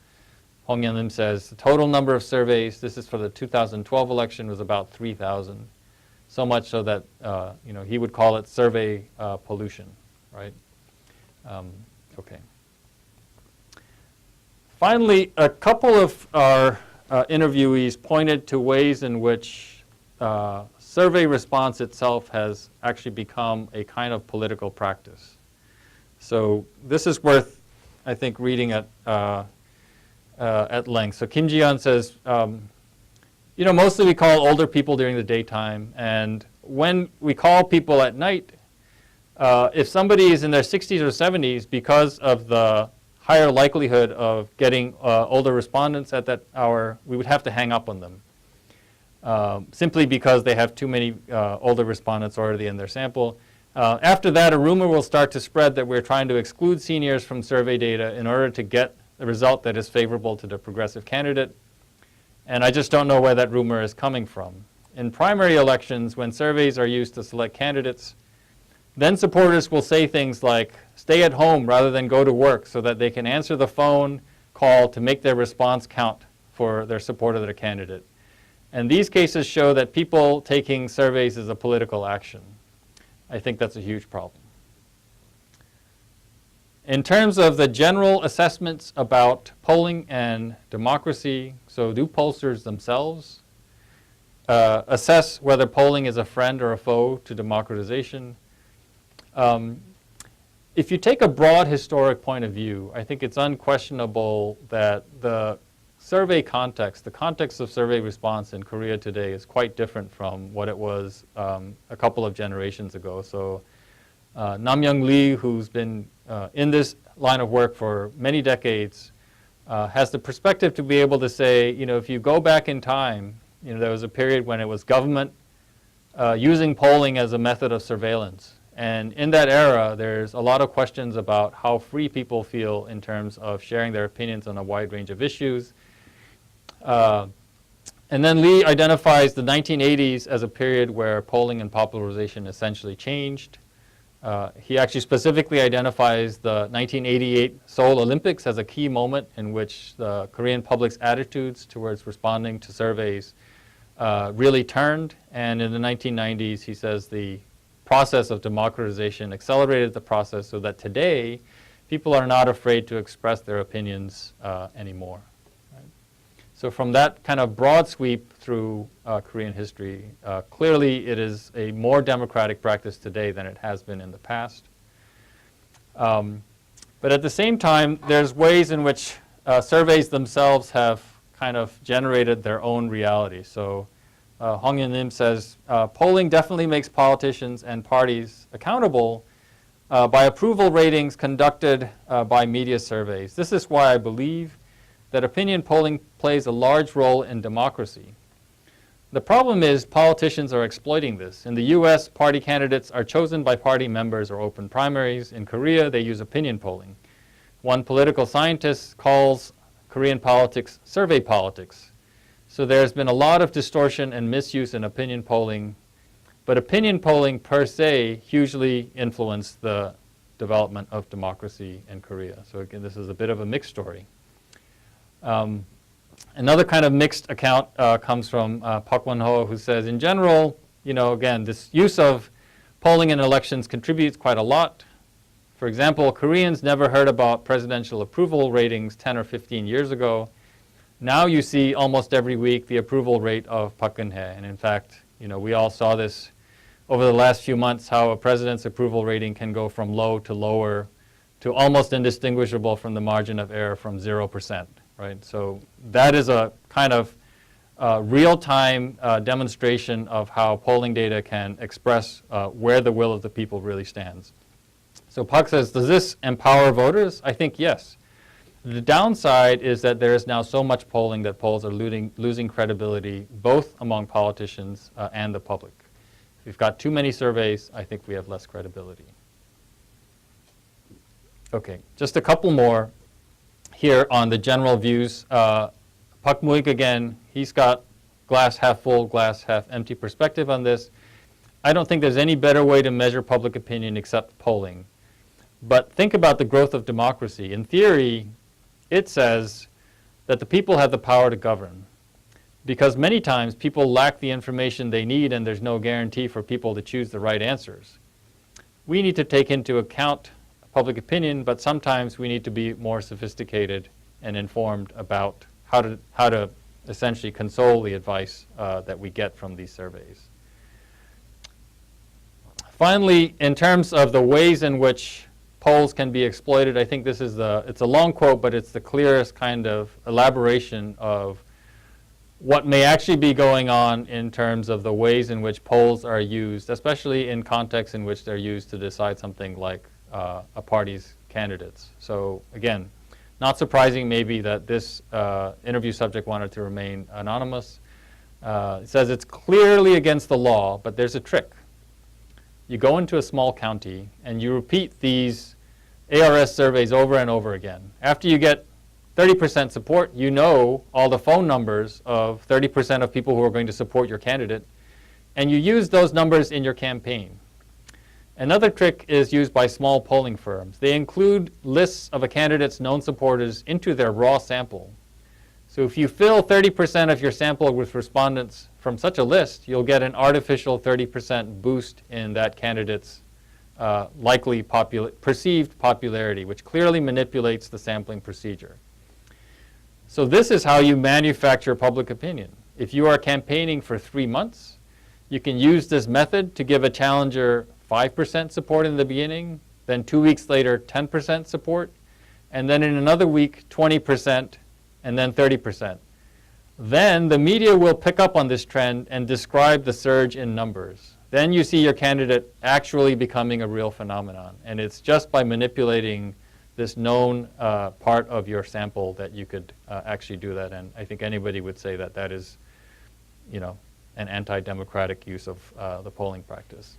Hong Yan-lim says the total number of surveys, this is for the 2012 election, was about 3,000. So much so that he would call it survey pollution, right? Okay. Finally, a couple of our interviewees pointed to ways in which survey response itself has actually become a kind of political practice. So this is worth, I think, reading at length. So Kim Ji-yeon says, mostly we call older people during the daytime, and when we call people at night, if somebody is in their 60s or 70s, because of the higher likelihood of getting older respondents at that hour, we would have to hang up on them, simply because they have too many older respondents already in their sample. After that, a rumor will start to spread that we're trying to exclude seniors from survey data in order to get the result that is favorable to the progressive candidate. And I just don't know where that rumor is coming from. In primary elections, when surveys are used to select candidates, then supporters will say things like, stay at home rather than go to work, so that they can answer the phone call to make their response count for their support of their candidate. And these cases show that people taking surveys is a political action. I think that's a huge problem. In terms of the general assessments about polling and democracy, so do pollsters themselves assess whether polling is a friend or a foe to democratization? If you take a broad historic point of view, I think it's unquestionable that the survey context, the context of survey response in Korea today is quite different from what it was a couple of generations ago. So Nam-young Lee, who's been in this line of work for many decades, has the perspective to be able to say, if you go back in time, there was a period when it was government using polling as a method of surveillance. And in that era, there's a lot of questions about how free people feel in terms of sharing their opinions on a wide range of issues. And then Lee identifies the 1980s as a period where polling and popularization essentially changed. He actually specifically identifies the 1988 Seoul Olympics as a key moment in which the Korean public's attitudes towards responding to surveys really turned. And in the 1990s, he says the process of democratization accelerated the process so that today people are not afraid to express their opinions anymore. Right? So from that kind of broad sweep through Korean history, clearly it is a more democratic practice today than it has been in the past. But at the same time, there's ways in which surveys themselves have kind of generated their own reality. So Hong Yan-lim says, polling definitely makes politicians and parties accountable by approval ratings conducted by media surveys. This is why I believe that opinion polling plays a large role in democracy. The problem is politicians are exploiting this. In the U.S., party candidates are chosen by party members or open primaries. In Korea, they use opinion polling. One political scientist calls Korean politics survey politics. So there's been a lot of distortion and misuse in opinion polling, but opinion polling per se hugely influenced the development of democracy in Korea. So again, this is a bit of a mixed story. Another kind of mixed account comes from Park Won-ho, who says, in general, again, this use of polling in elections contributes quite a lot. For example, Koreans never heard about presidential approval ratings 10 or 15 years ago. Now you see almost every week the approval rate of Park Geun-hye. And in fact, we all saw this over the last few months, how a president's approval rating can go from low to lower to almost indistinguishable from the margin of error from 0%, right? So that is a kind of real-time demonstration of how polling data can express where the will of the people really stands. So Park says, does this empower voters? I think yes. The downside is that there is now so much polling that polls are losing credibility both among politicians and the public. If we've got too many surveys, I think we have less credibility. Okay, just a couple more here on the general views. Park Muik again, he's got glass half full, glass half empty perspective on this. I don't think there's any better way to measure public opinion except polling. But think about the growth of democracy. In theory, it says that the people have the power to govern, because many times people lack the information they need and there's no guarantee for people to choose the right answers. We need to take into account public opinion, but sometimes we need to be more sophisticated and informed about how to essentially console the advice that we get from these surveys. Finally, in terms of the ways in which polls can be exploited, I think this is it's a long quote, but it's the clearest kind of elaboration of what may actually be going on in terms of the ways in which polls are used, especially in contexts in which they're used to decide something like a party's candidates. So again, not surprising maybe that this interview subject wanted to remain anonymous. It says it's clearly against the law, but there's a trick. You go into a small county and you repeat these ARS surveys over and over again. After you get 30% support, you know all the phone numbers of 30% of people who are going to support your candidate, and you use those numbers in your campaign. Another trick is used by small polling firms. They include lists of a candidate's known supporters into their raw sample. So if you fill 30% of your sample with respondents from such a list, you'll get an artificial 30% boost in that candidate's likely perceived popularity, which clearly manipulates the sampling procedure. So this is how you manufacture public opinion. If you are campaigning for 3 months, you can use this method to give a challenger 5% support in the beginning, then 2 weeks later 10% support, and then in another week 20%, and then 30%. Then the media will pick up on this trend and describe the surge in numbers. Then you see your candidate actually becoming a real phenomenon. And it's just by manipulating this known part of your sample that you could actually do that. And I think anybody would say that that is, an anti-democratic use of the polling practice.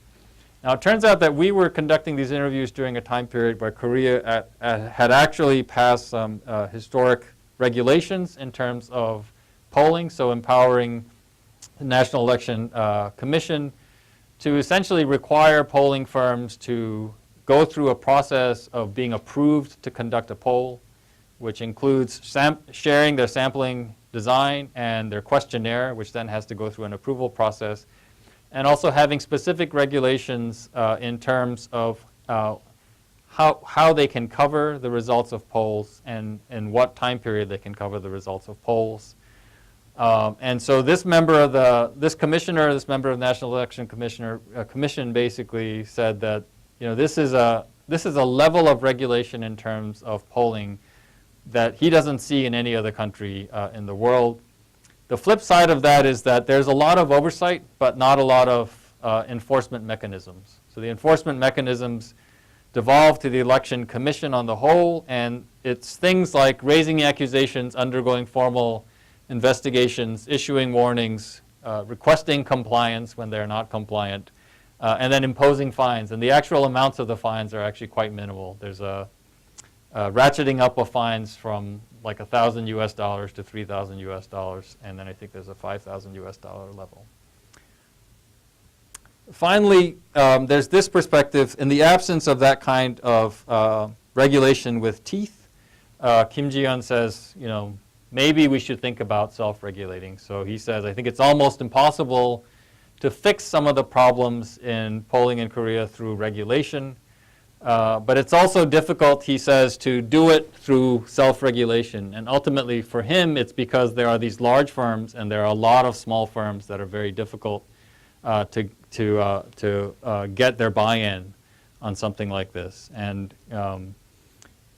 Now, it turns out that we were conducting these interviews during a time period where Korea had actually passed some historic regulations in terms of polling, so empowering the National Election Commission to essentially require polling firms to go through a process of being approved to conduct a poll, which includes sharing their sampling design and their questionnaire, which then has to go through an approval process, and also having specific regulations in terms of how they can cover the results of polls and in what time period they can cover the results of polls. And so this member of this member of the National Election Commission basically said that this is a level of regulation in terms of polling that he doesn't see in any other country in the world. The flip side of that is that there's a lot of oversight, but not a lot of enforcement mechanisms. So the enforcement mechanisms devolve to the Election Commission on the whole, and it's things like raising accusations, undergoing formal investigations, issuing warnings, requesting compliance when they're not compliant, and then imposing fines. And the actual amounts of the fines are actually quite minimal. There's a ratcheting up of fines from like $1,000 US to $3,000 US, and then I think there's a $5,000 US level. Finally, there's this perspective. In the absence of that kind of regulation with teeth, Kim Ji-yeon says, maybe we should think about self-regulating. So he says, I think it's almost impossible to fix some of the problems in polling in Korea through regulation. But it's also difficult, he says, to do it through self-regulation. And ultimately, for him, it's because there are these large firms and there are a lot of small firms that are very difficult to get their buy-in on something like this. And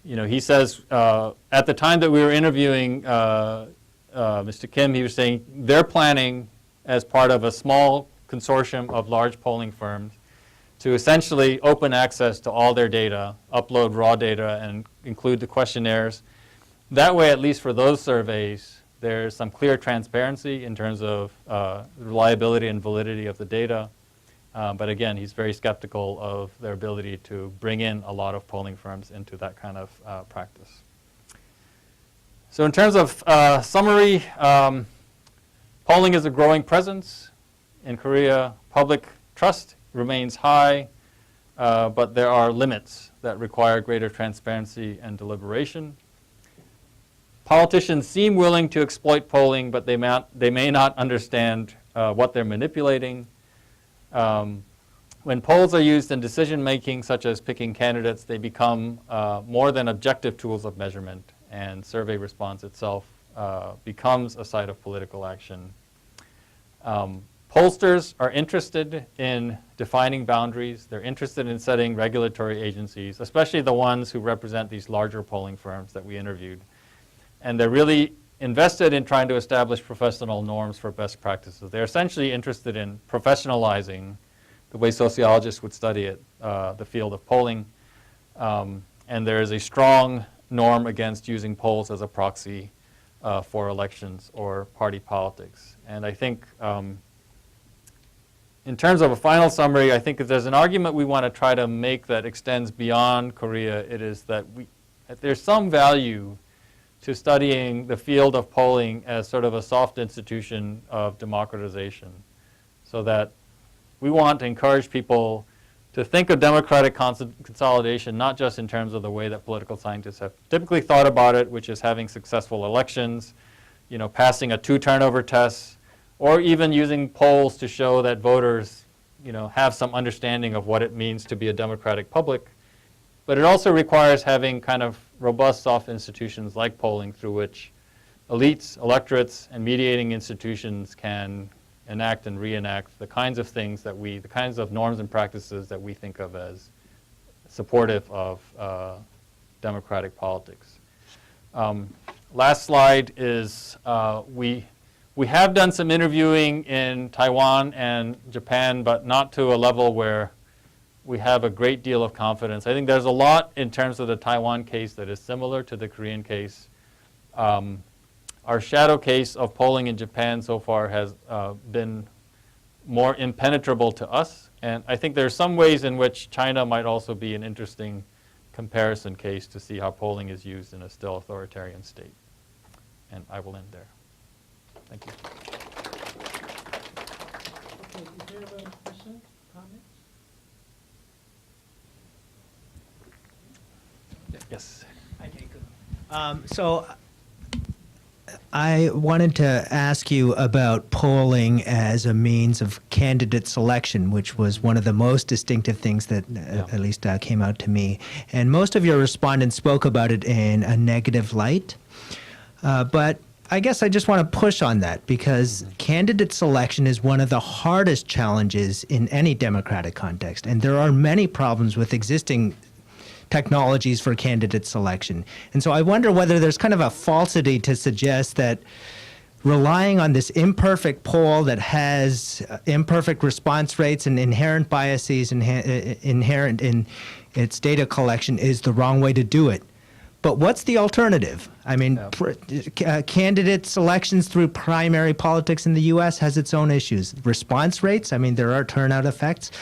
he says at the time that we were interviewing Mr. Kim, he was saying they're planning as part of a small consortium of large polling firms to essentially open access to all their data, upload raw data, and include the questionnaires. That way, at least for those surveys, there's some clear transparency in terms of reliability and validity of the data. But again, he's very skeptical of their ability to bring in a lot of polling firms into that kind of practice. So in terms of summary, polling is a growing presence in Korea. Public trust remains high, but there are limits that require greater transparency and deliberation. Politicians seem willing to exploit polling, but they may not understand what they're manipulating. When polls are used in decision-making, such as picking candidates, they become more than objective tools of measurement, and survey response itself becomes a site of political action. Pollsters are interested in defining boundaries. They're interested in setting regulatory agencies, especially the ones who represent these larger polling firms that we interviewed. And they're really invested in trying to establish professional norms for best practices. They're essentially interested in professionalizing the way sociologists would study it, the field of polling. And there is a strong norm against using polls as a proxy for elections or party politics. And I think in terms of a final summary, I think if there's an argument we want to try to make that extends beyond Korea, it is that there's some value to studying the field of polling as sort of a soft institution of democratization, so that we want to encourage people to think of democratic consolidation not just in terms of the way that political scientists have typically thought about it, which is having successful elections, passing a 2 turnover test, or even using polls to show that voters, have some understanding of what it means to be a democratic public. But it also requires having kind of robust soft institutions like polling through which elites, electorates, and mediating institutions can enact and reenact the kinds of things the kinds of norms and practices that we think of as supportive of democratic politics. Last slide is we have done some interviewing in Taiwan and Japan, but not to a level where we have a great deal of confidence. I think there's a lot in terms of the Taiwan case that is similar to the Korean case. Our shadow case of polling in Japan so far has been more impenetrable to us. And I think there are some ways in which China might also be an interesting comparison case to see how polling is used in a still authoritarian state. And I will end there. Thank you. Okay, is there a question, comment? Yes. Hi, Taeku. So I wanted to ask you about polling as a means of candidate selection, which was one of the most distinctive things that at least came out to me. And most of your respondents spoke about it in a negative light. But I guess I just want to push on that, because candidate selection is one of the hardest challenges in any democratic context. And there are many problems with existing technologies for candidate selection. And so I wonder whether there's kind of a falsity to suggest that relying on this imperfect poll that has imperfect response rates and inherent biases inherent in its data collection is the wrong way to do it. But what's the alternative? I mean, candidate selections through primary politics in the U.S. has its own issues. Response rates, I mean, there are turnout effects.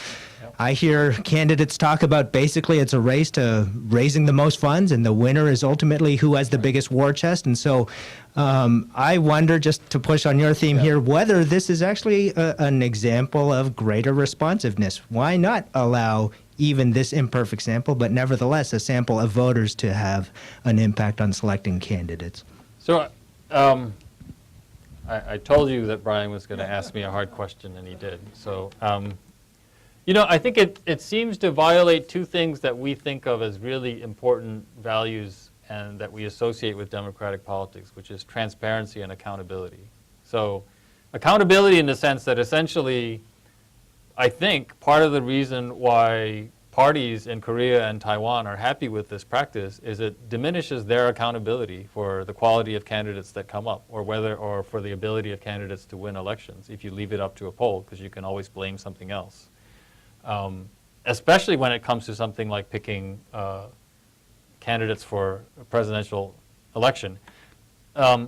I hear candidates talk about basically it's a race to raising the most funds, and the winner is ultimately who has the biggest war chest. And so I wonder, just to push on your theme here, whether this is actually an example of greater responsiveness. Why not allow even this imperfect sample, but nevertheless a sample of voters to have an impact on selecting candidates? So I told you that Brian was going to ask me a hard question, and he did. So, I think it seems to violate two things that we think of as really important values and that we associate with democratic politics, which is transparency and accountability. So accountability in the sense that essentially, I think part of the reason why parties in Korea and Taiwan are happy with this practice is it diminishes their accountability for the quality of candidates that come up, or for the ability of candidates to win elections if you leave it up to a poll, because you can always blame something else. Especially when it comes to something like picking candidates for a presidential election.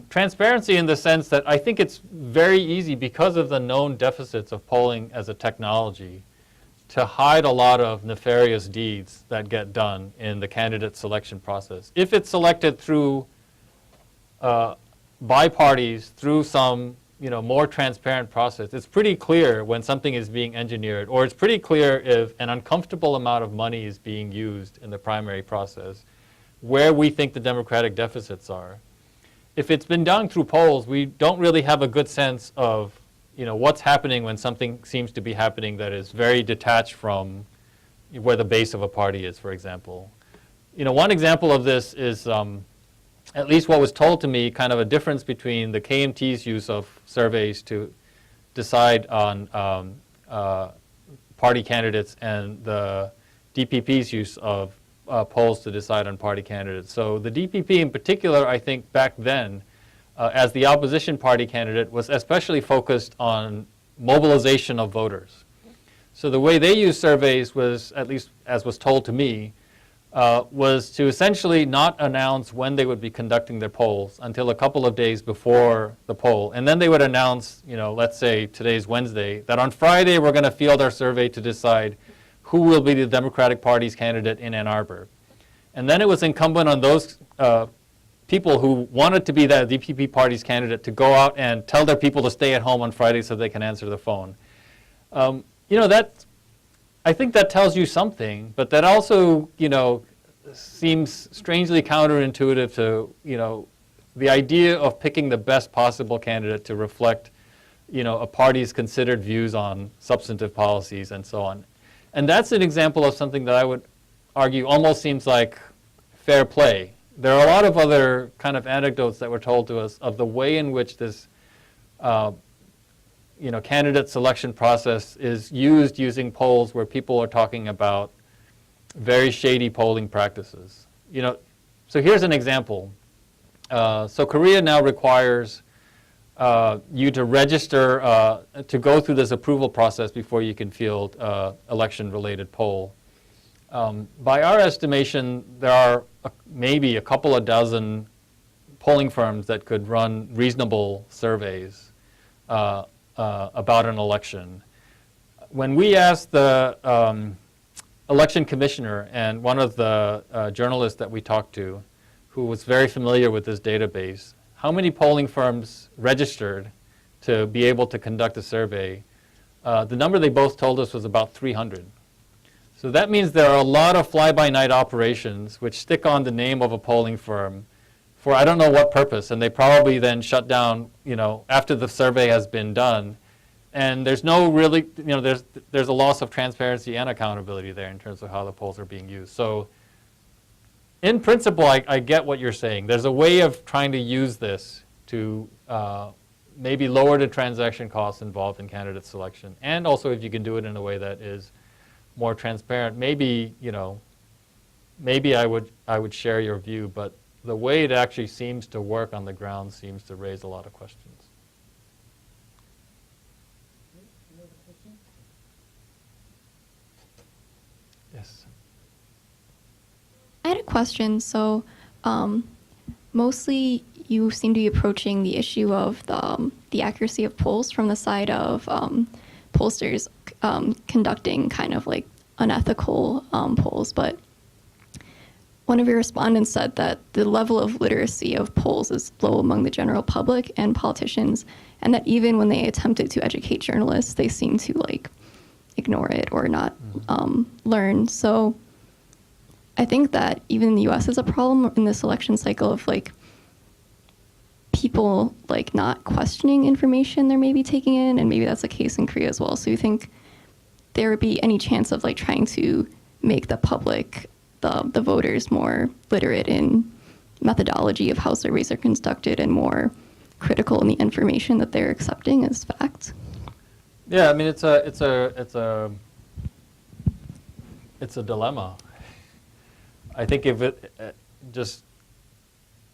Transparency in the sense that I think it's very easy, because of the known deficits of polling as a technology, to hide a lot of nefarious deeds that get done in the candidate selection process. If it's selected through, by parties, through some more transparent process, it's pretty clear when something is being engineered, or it's pretty clear if an uncomfortable amount of money is being used in the primary process, where we think the democratic deficits are. If it's been done through polls, we don't really have a good sense of what's happening when something seems to be happening that is very detached from where the base of a party is, for example. One example of this is, at least what was told to me, kind of a difference between the KMT's use of surveys to decide on party candidates and the DPP's use of polls to decide on party candidates. So the DPP in particular, I think back then, as the opposition party candidate, was especially focused on mobilization of voters. So the way they used surveys was, at least as was told to me, was to essentially not announce when they would be conducting their polls until a couple of days before the poll. And then they would announce, let's say today's Wednesday, that on Friday we're going to field our survey to decide who will be the Democratic Party's candidate in Ann Arbor. And then it was incumbent on those people who wanted to be that DPP party's candidate to go out and tell their people to stay at home on Friday so they can answer the phone. I think that tells you something, but that also, seems strangely counterintuitive to, the idea of picking the best possible candidate to reflect, a party's considered views on substantive policies and so on. And that's an example of something that I would argue almost seems like fair play. There are a lot of other kind of anecdotes that were told to us of the way in which this candidate selection process is used using polls where people are talking about very shady polling practices. So here's an example. So Korea now requires you to register, to go through this approval process before you can field election-related poll. By our estimation, there are maybe a couple of dozen polling firms that could run reasonable surveys about an election. When we asked the election commissioner and one of the journalists that we talked to, who was very familiar with this database, how many polling firms registered to be able to conduct a survey, the number they both told us was about 300. So that means there are a lot of fly-by-night operations which stick on the name of a polling firm for I don't know what purpose, and they probably then shut down, after the survey has been done. And there's no really, there's a loss of transparency and accountability there in terms of how the polls are being used. So in principle, I get what you're saying. There's a way of trying to use this to maybe lower the transaction costs involved in candidate selection. And also if you can do it in a way that is more transparent, maybe, maybe I would share your view, but the way it actually seems to work on the ground seems to raise a lot of questions. Yes. I had a question. So mostly you seem to be approaching the issue of the accuracy of polls from the side of pollsters conducting kind of like unethical polls, but one of your respondents said that the level of literacy of polls is low among the general public and politicians, and that even when they attempted to educate journalists, they seem to like ignore it or not learn. So I think that even in the U.S. is a problem in this election cycle of like people like not questioning information they're maybe taking in, and maybe that's the case in Korea as well. So you think there would be any chance of like trying to make the public, the voters, more literate in methodology of how surveys are conducted and more critical in the information that they're accepting as fact? Yeah, I mean it's a dilemma. I think if it just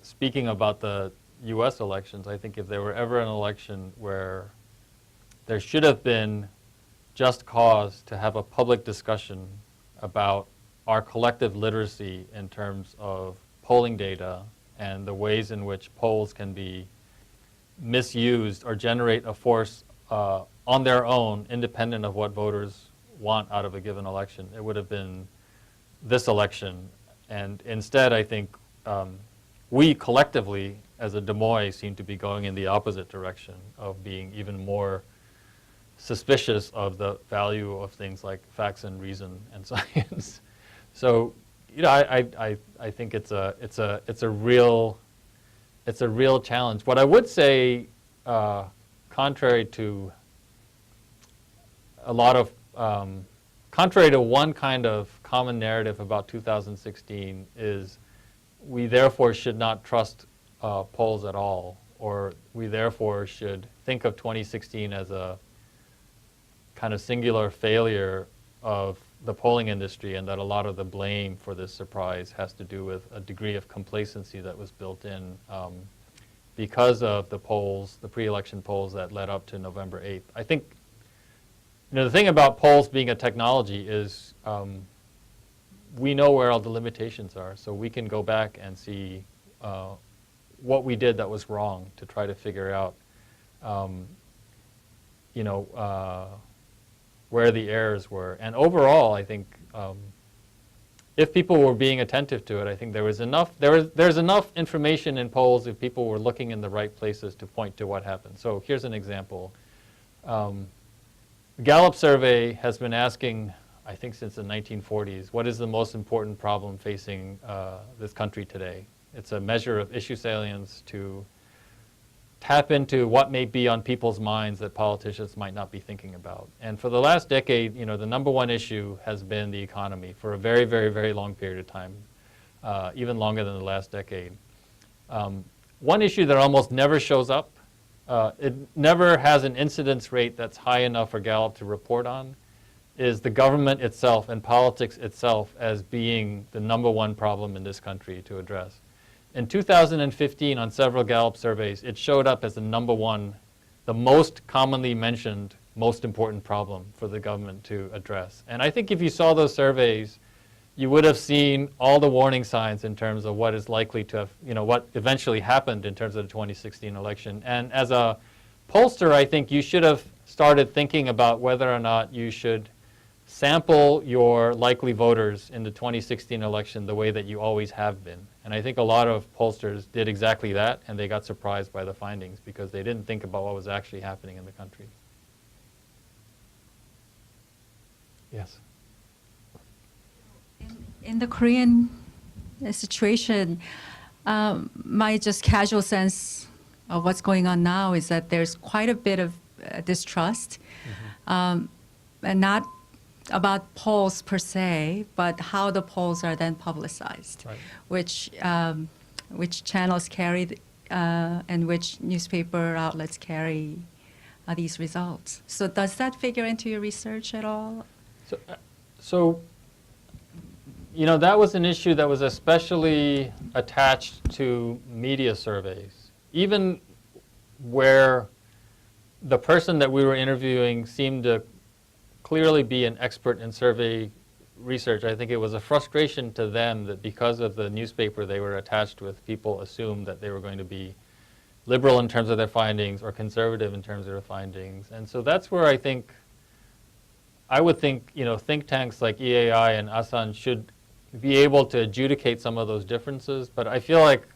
speaking about the U.S. elections, I think if there were ever an election where there should have been just cause to have a public discussion about our collective literacy in terms of polling data and the ways in which polls can be misused or generate a force on their own, independent of what voters want out of a given election, it would have been this election. And instead, I think we collectively, as a Des Moines, seem to be going in the opposite direction of being even more suspicious of the value of things like facts and reason and science. So, you know, I think it's a real challenge. What I would say, contrary to a lot of contrary to one kind of common narrative about 2016, is we therefore should not trust polls at all, or we therefore should think of 2016 as a kind of singular failure of the polling industry, and that a lot of the blame for this surprise has to do with a degree of complacency that was built in because of the polls, the pre-election polls that led up to November 8th. I think, you know, the thing about polls being a technology is we know where all the limitations are, so we can go back and see what we did that was wrong to try to figure out, you know, where the errors were. And overall, I think if people were being attentive to it, I think there was enough. There's enough information in polls if people were looking in the right places to point to what happened. So here's an example. The Gallup survey has been asking, I think since the 1940s, what is the most important problem facing this country today? It's a measure of issue salience to tap into what may be on people's minds that politicians might not be thinking about. And for the last decade, you know, the number one issue has been the economy for a very, very, very long period of time, even longer than the last decade. One issue that almost never shows up, it never has an incidence rate that's high enough for Gallup to report on, is the government itself and politics itself as being the number one problem in this country to address. In 2015, on several Gallup surveys, it showed up as the number one, the most commonly mentioned, most important problem for the government to address. And I think if you saw those surveys, you would have seen all the warning signs in terms of what is likely to have, you know, what eventually happened in terms of the 2016 election. And as a pollster, I think you should have started thinking about whether or not you should sample your likely voters in the 2016 election the way that you always have been. And I think a lot of pollsters did exactly that, and they got surprised by the findings because they didn't think about what was actually happening in the country. Yes? In the Korean situation, my just casual sense of what's going on now is that there's quite a bit of distrust, and not about polls per se, but how the polls are then publicized, Right. which channels carry and which newspaper outlets carry these results. So does that figure into your research at all? So, you know, that was an issue that was especially attached to media surveys. Even where the person that we were interviewing seemed to clearly be an expert in survey research, I think it was a frustration to them that because of the newspaper they were attached with, people assumed that they were going to be liberal in terms of their findings or conservative in terms of their findings. And so that's where I think I would think, think tanks like EAI and ASAN should be able to adjudicate some of those differences, but I feel like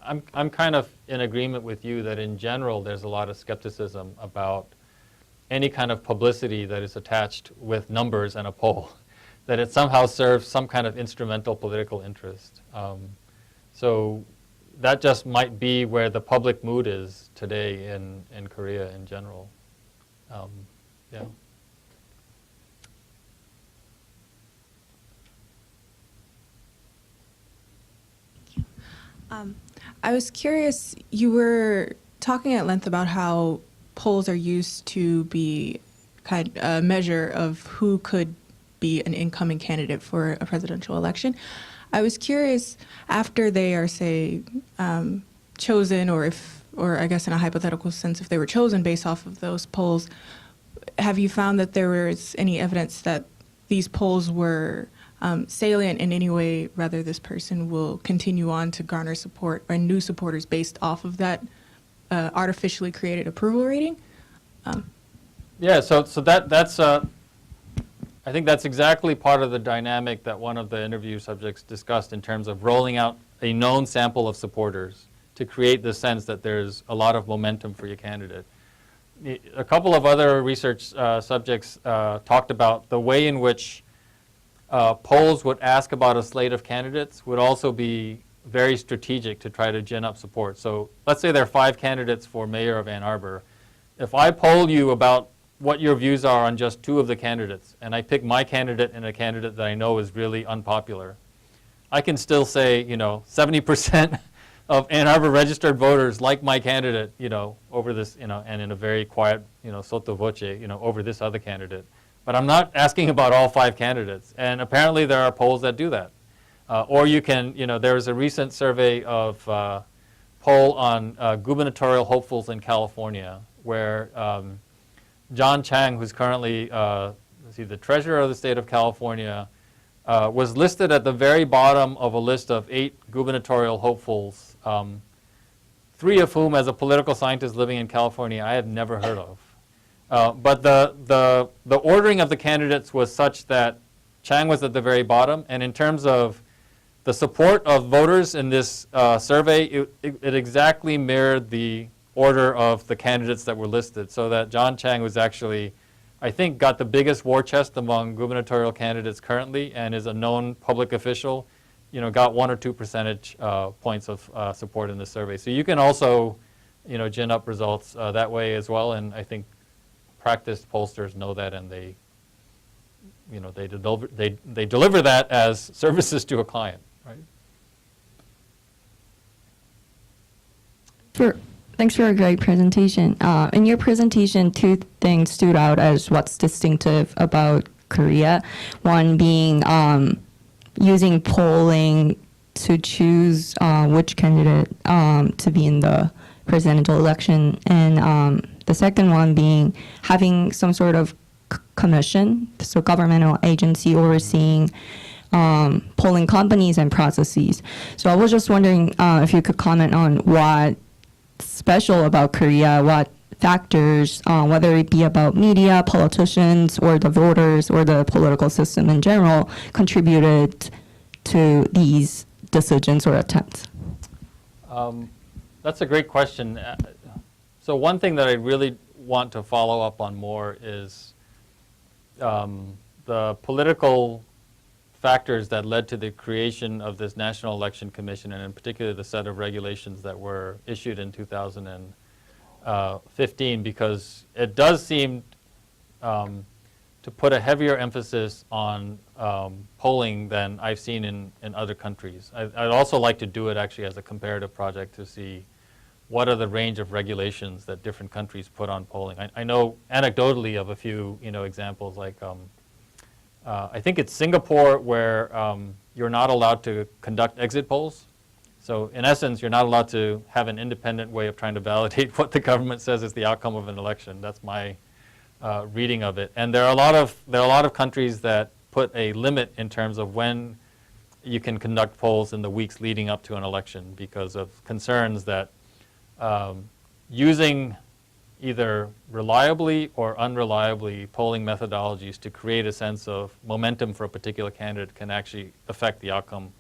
I'm kind of in agreement with you that in general there's a lot of skepticism about any kind of publicity that is attached with numbers and a poll, that it somehow serves some kind of instrumental political interest. So that just might be where the public mood is today in Korea in general. Yeah. I was curious, you were talking at length about how polls are used to be kind of a measure of who could be an incoming candidate for a presidential election. I was curious, after they are, say, chosen, or I guess in a hypothetical sense, if they were chosen based off of those polls, have you found that there was any evidence that these polls were salient in any way, rather this person will continue on to garner support or new supporters based off of that artificially created approval rating? Yeah, so that's I think that's exactly part of the dynamic that one of the interview subjects discussed in terms of rolling out a known sample of supporters to create the sense that there's a lot of momentum for your candidate. A couple of other research subjects talked about the way in which polls would ask about a slate of candidates would also be very strategic to try to gin up support. So let's say there are 5 candidates for mayor of Ann Arbor. If I poll you about what your views are on just 2 of the candidates, and I pick my candidate and a candidate that I know is really unpopular, I can still say, 70% of Ann Arbor registered voters like my candidate, over this, and in a very quiet, sotto voce, over this other candidate. But I'm not asking about all 5 candidates. And apparently there are polls that do that. Or you can, there was a recent survey of poll on gubernatorial hopefuls in California, where John Chang, who's currently the treasurer of the state of California, was listed at the very bottom of a list of 8 gubernatorial hopefuls, 3 of whom, as a political scientist living in California, I had never heard of. But the ordering of the candidates was such that Chang was at the very bottom, and in terms of the support of voters in this survey, it exactly mirrored the order of the candidates that were listed, so that John Chang was actually, I think, got the biggest war chest among gubernatorial candidates currently, and is a known public official, got 1 or 2 percentage points of support in the survey. So you can also, gin up results that way as well, and I think practiced pollsters know that, and they deliver that as services to a client, right? Thanks for a great presentation. In your presentation, 2 things stood out as what's distinctive about Korea. One being using polling to choose which candidate to be in the presidential election, and the second one being having some sort of commission, so governmental agency overseeing polling companies and processes. So I was just wondering if you could comment on what's special about Korea, what factors, whether it be about media, politicians, or the voters, or the political system in general, contributed to these decisions or attempts? That's a great question. So one thing that I really want to follow up on more is the political factors that led to the creation of this National Election Commission, and in particular the set of regulations that were issued in 2015, because it does seem to put a heavier emphasis on polling than I've seen in other countries. I'd also like to do it actually as a comparative project to see what are the range of regulations that different countries put on polling. I know anecdotally of a few examples, like I think it's Singapore, where you're not allowed to conduct exit polls. So in essence, you're not allowed to have an independent way of trying to validate what the government says is the outcome of an election. That's my reading of it. And there are a lot of countries that put a limit in terms of when you can conduct polls in the weeks leading up to an election, because of concerns that using either reliably or unreliably polling methodologies to create a sense of momentum for a particular candidate can actually affect the outcome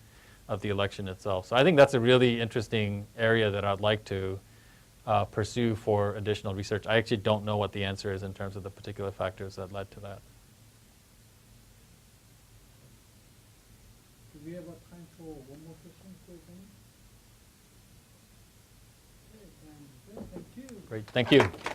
of the election itself. So I think that's a really interesting area that I'd like to pursue for additional research. I actually don't know what the answer is in terms of the particular factors that led to that. Do we have time for one more question? Okay, and thank you. Great, thank you.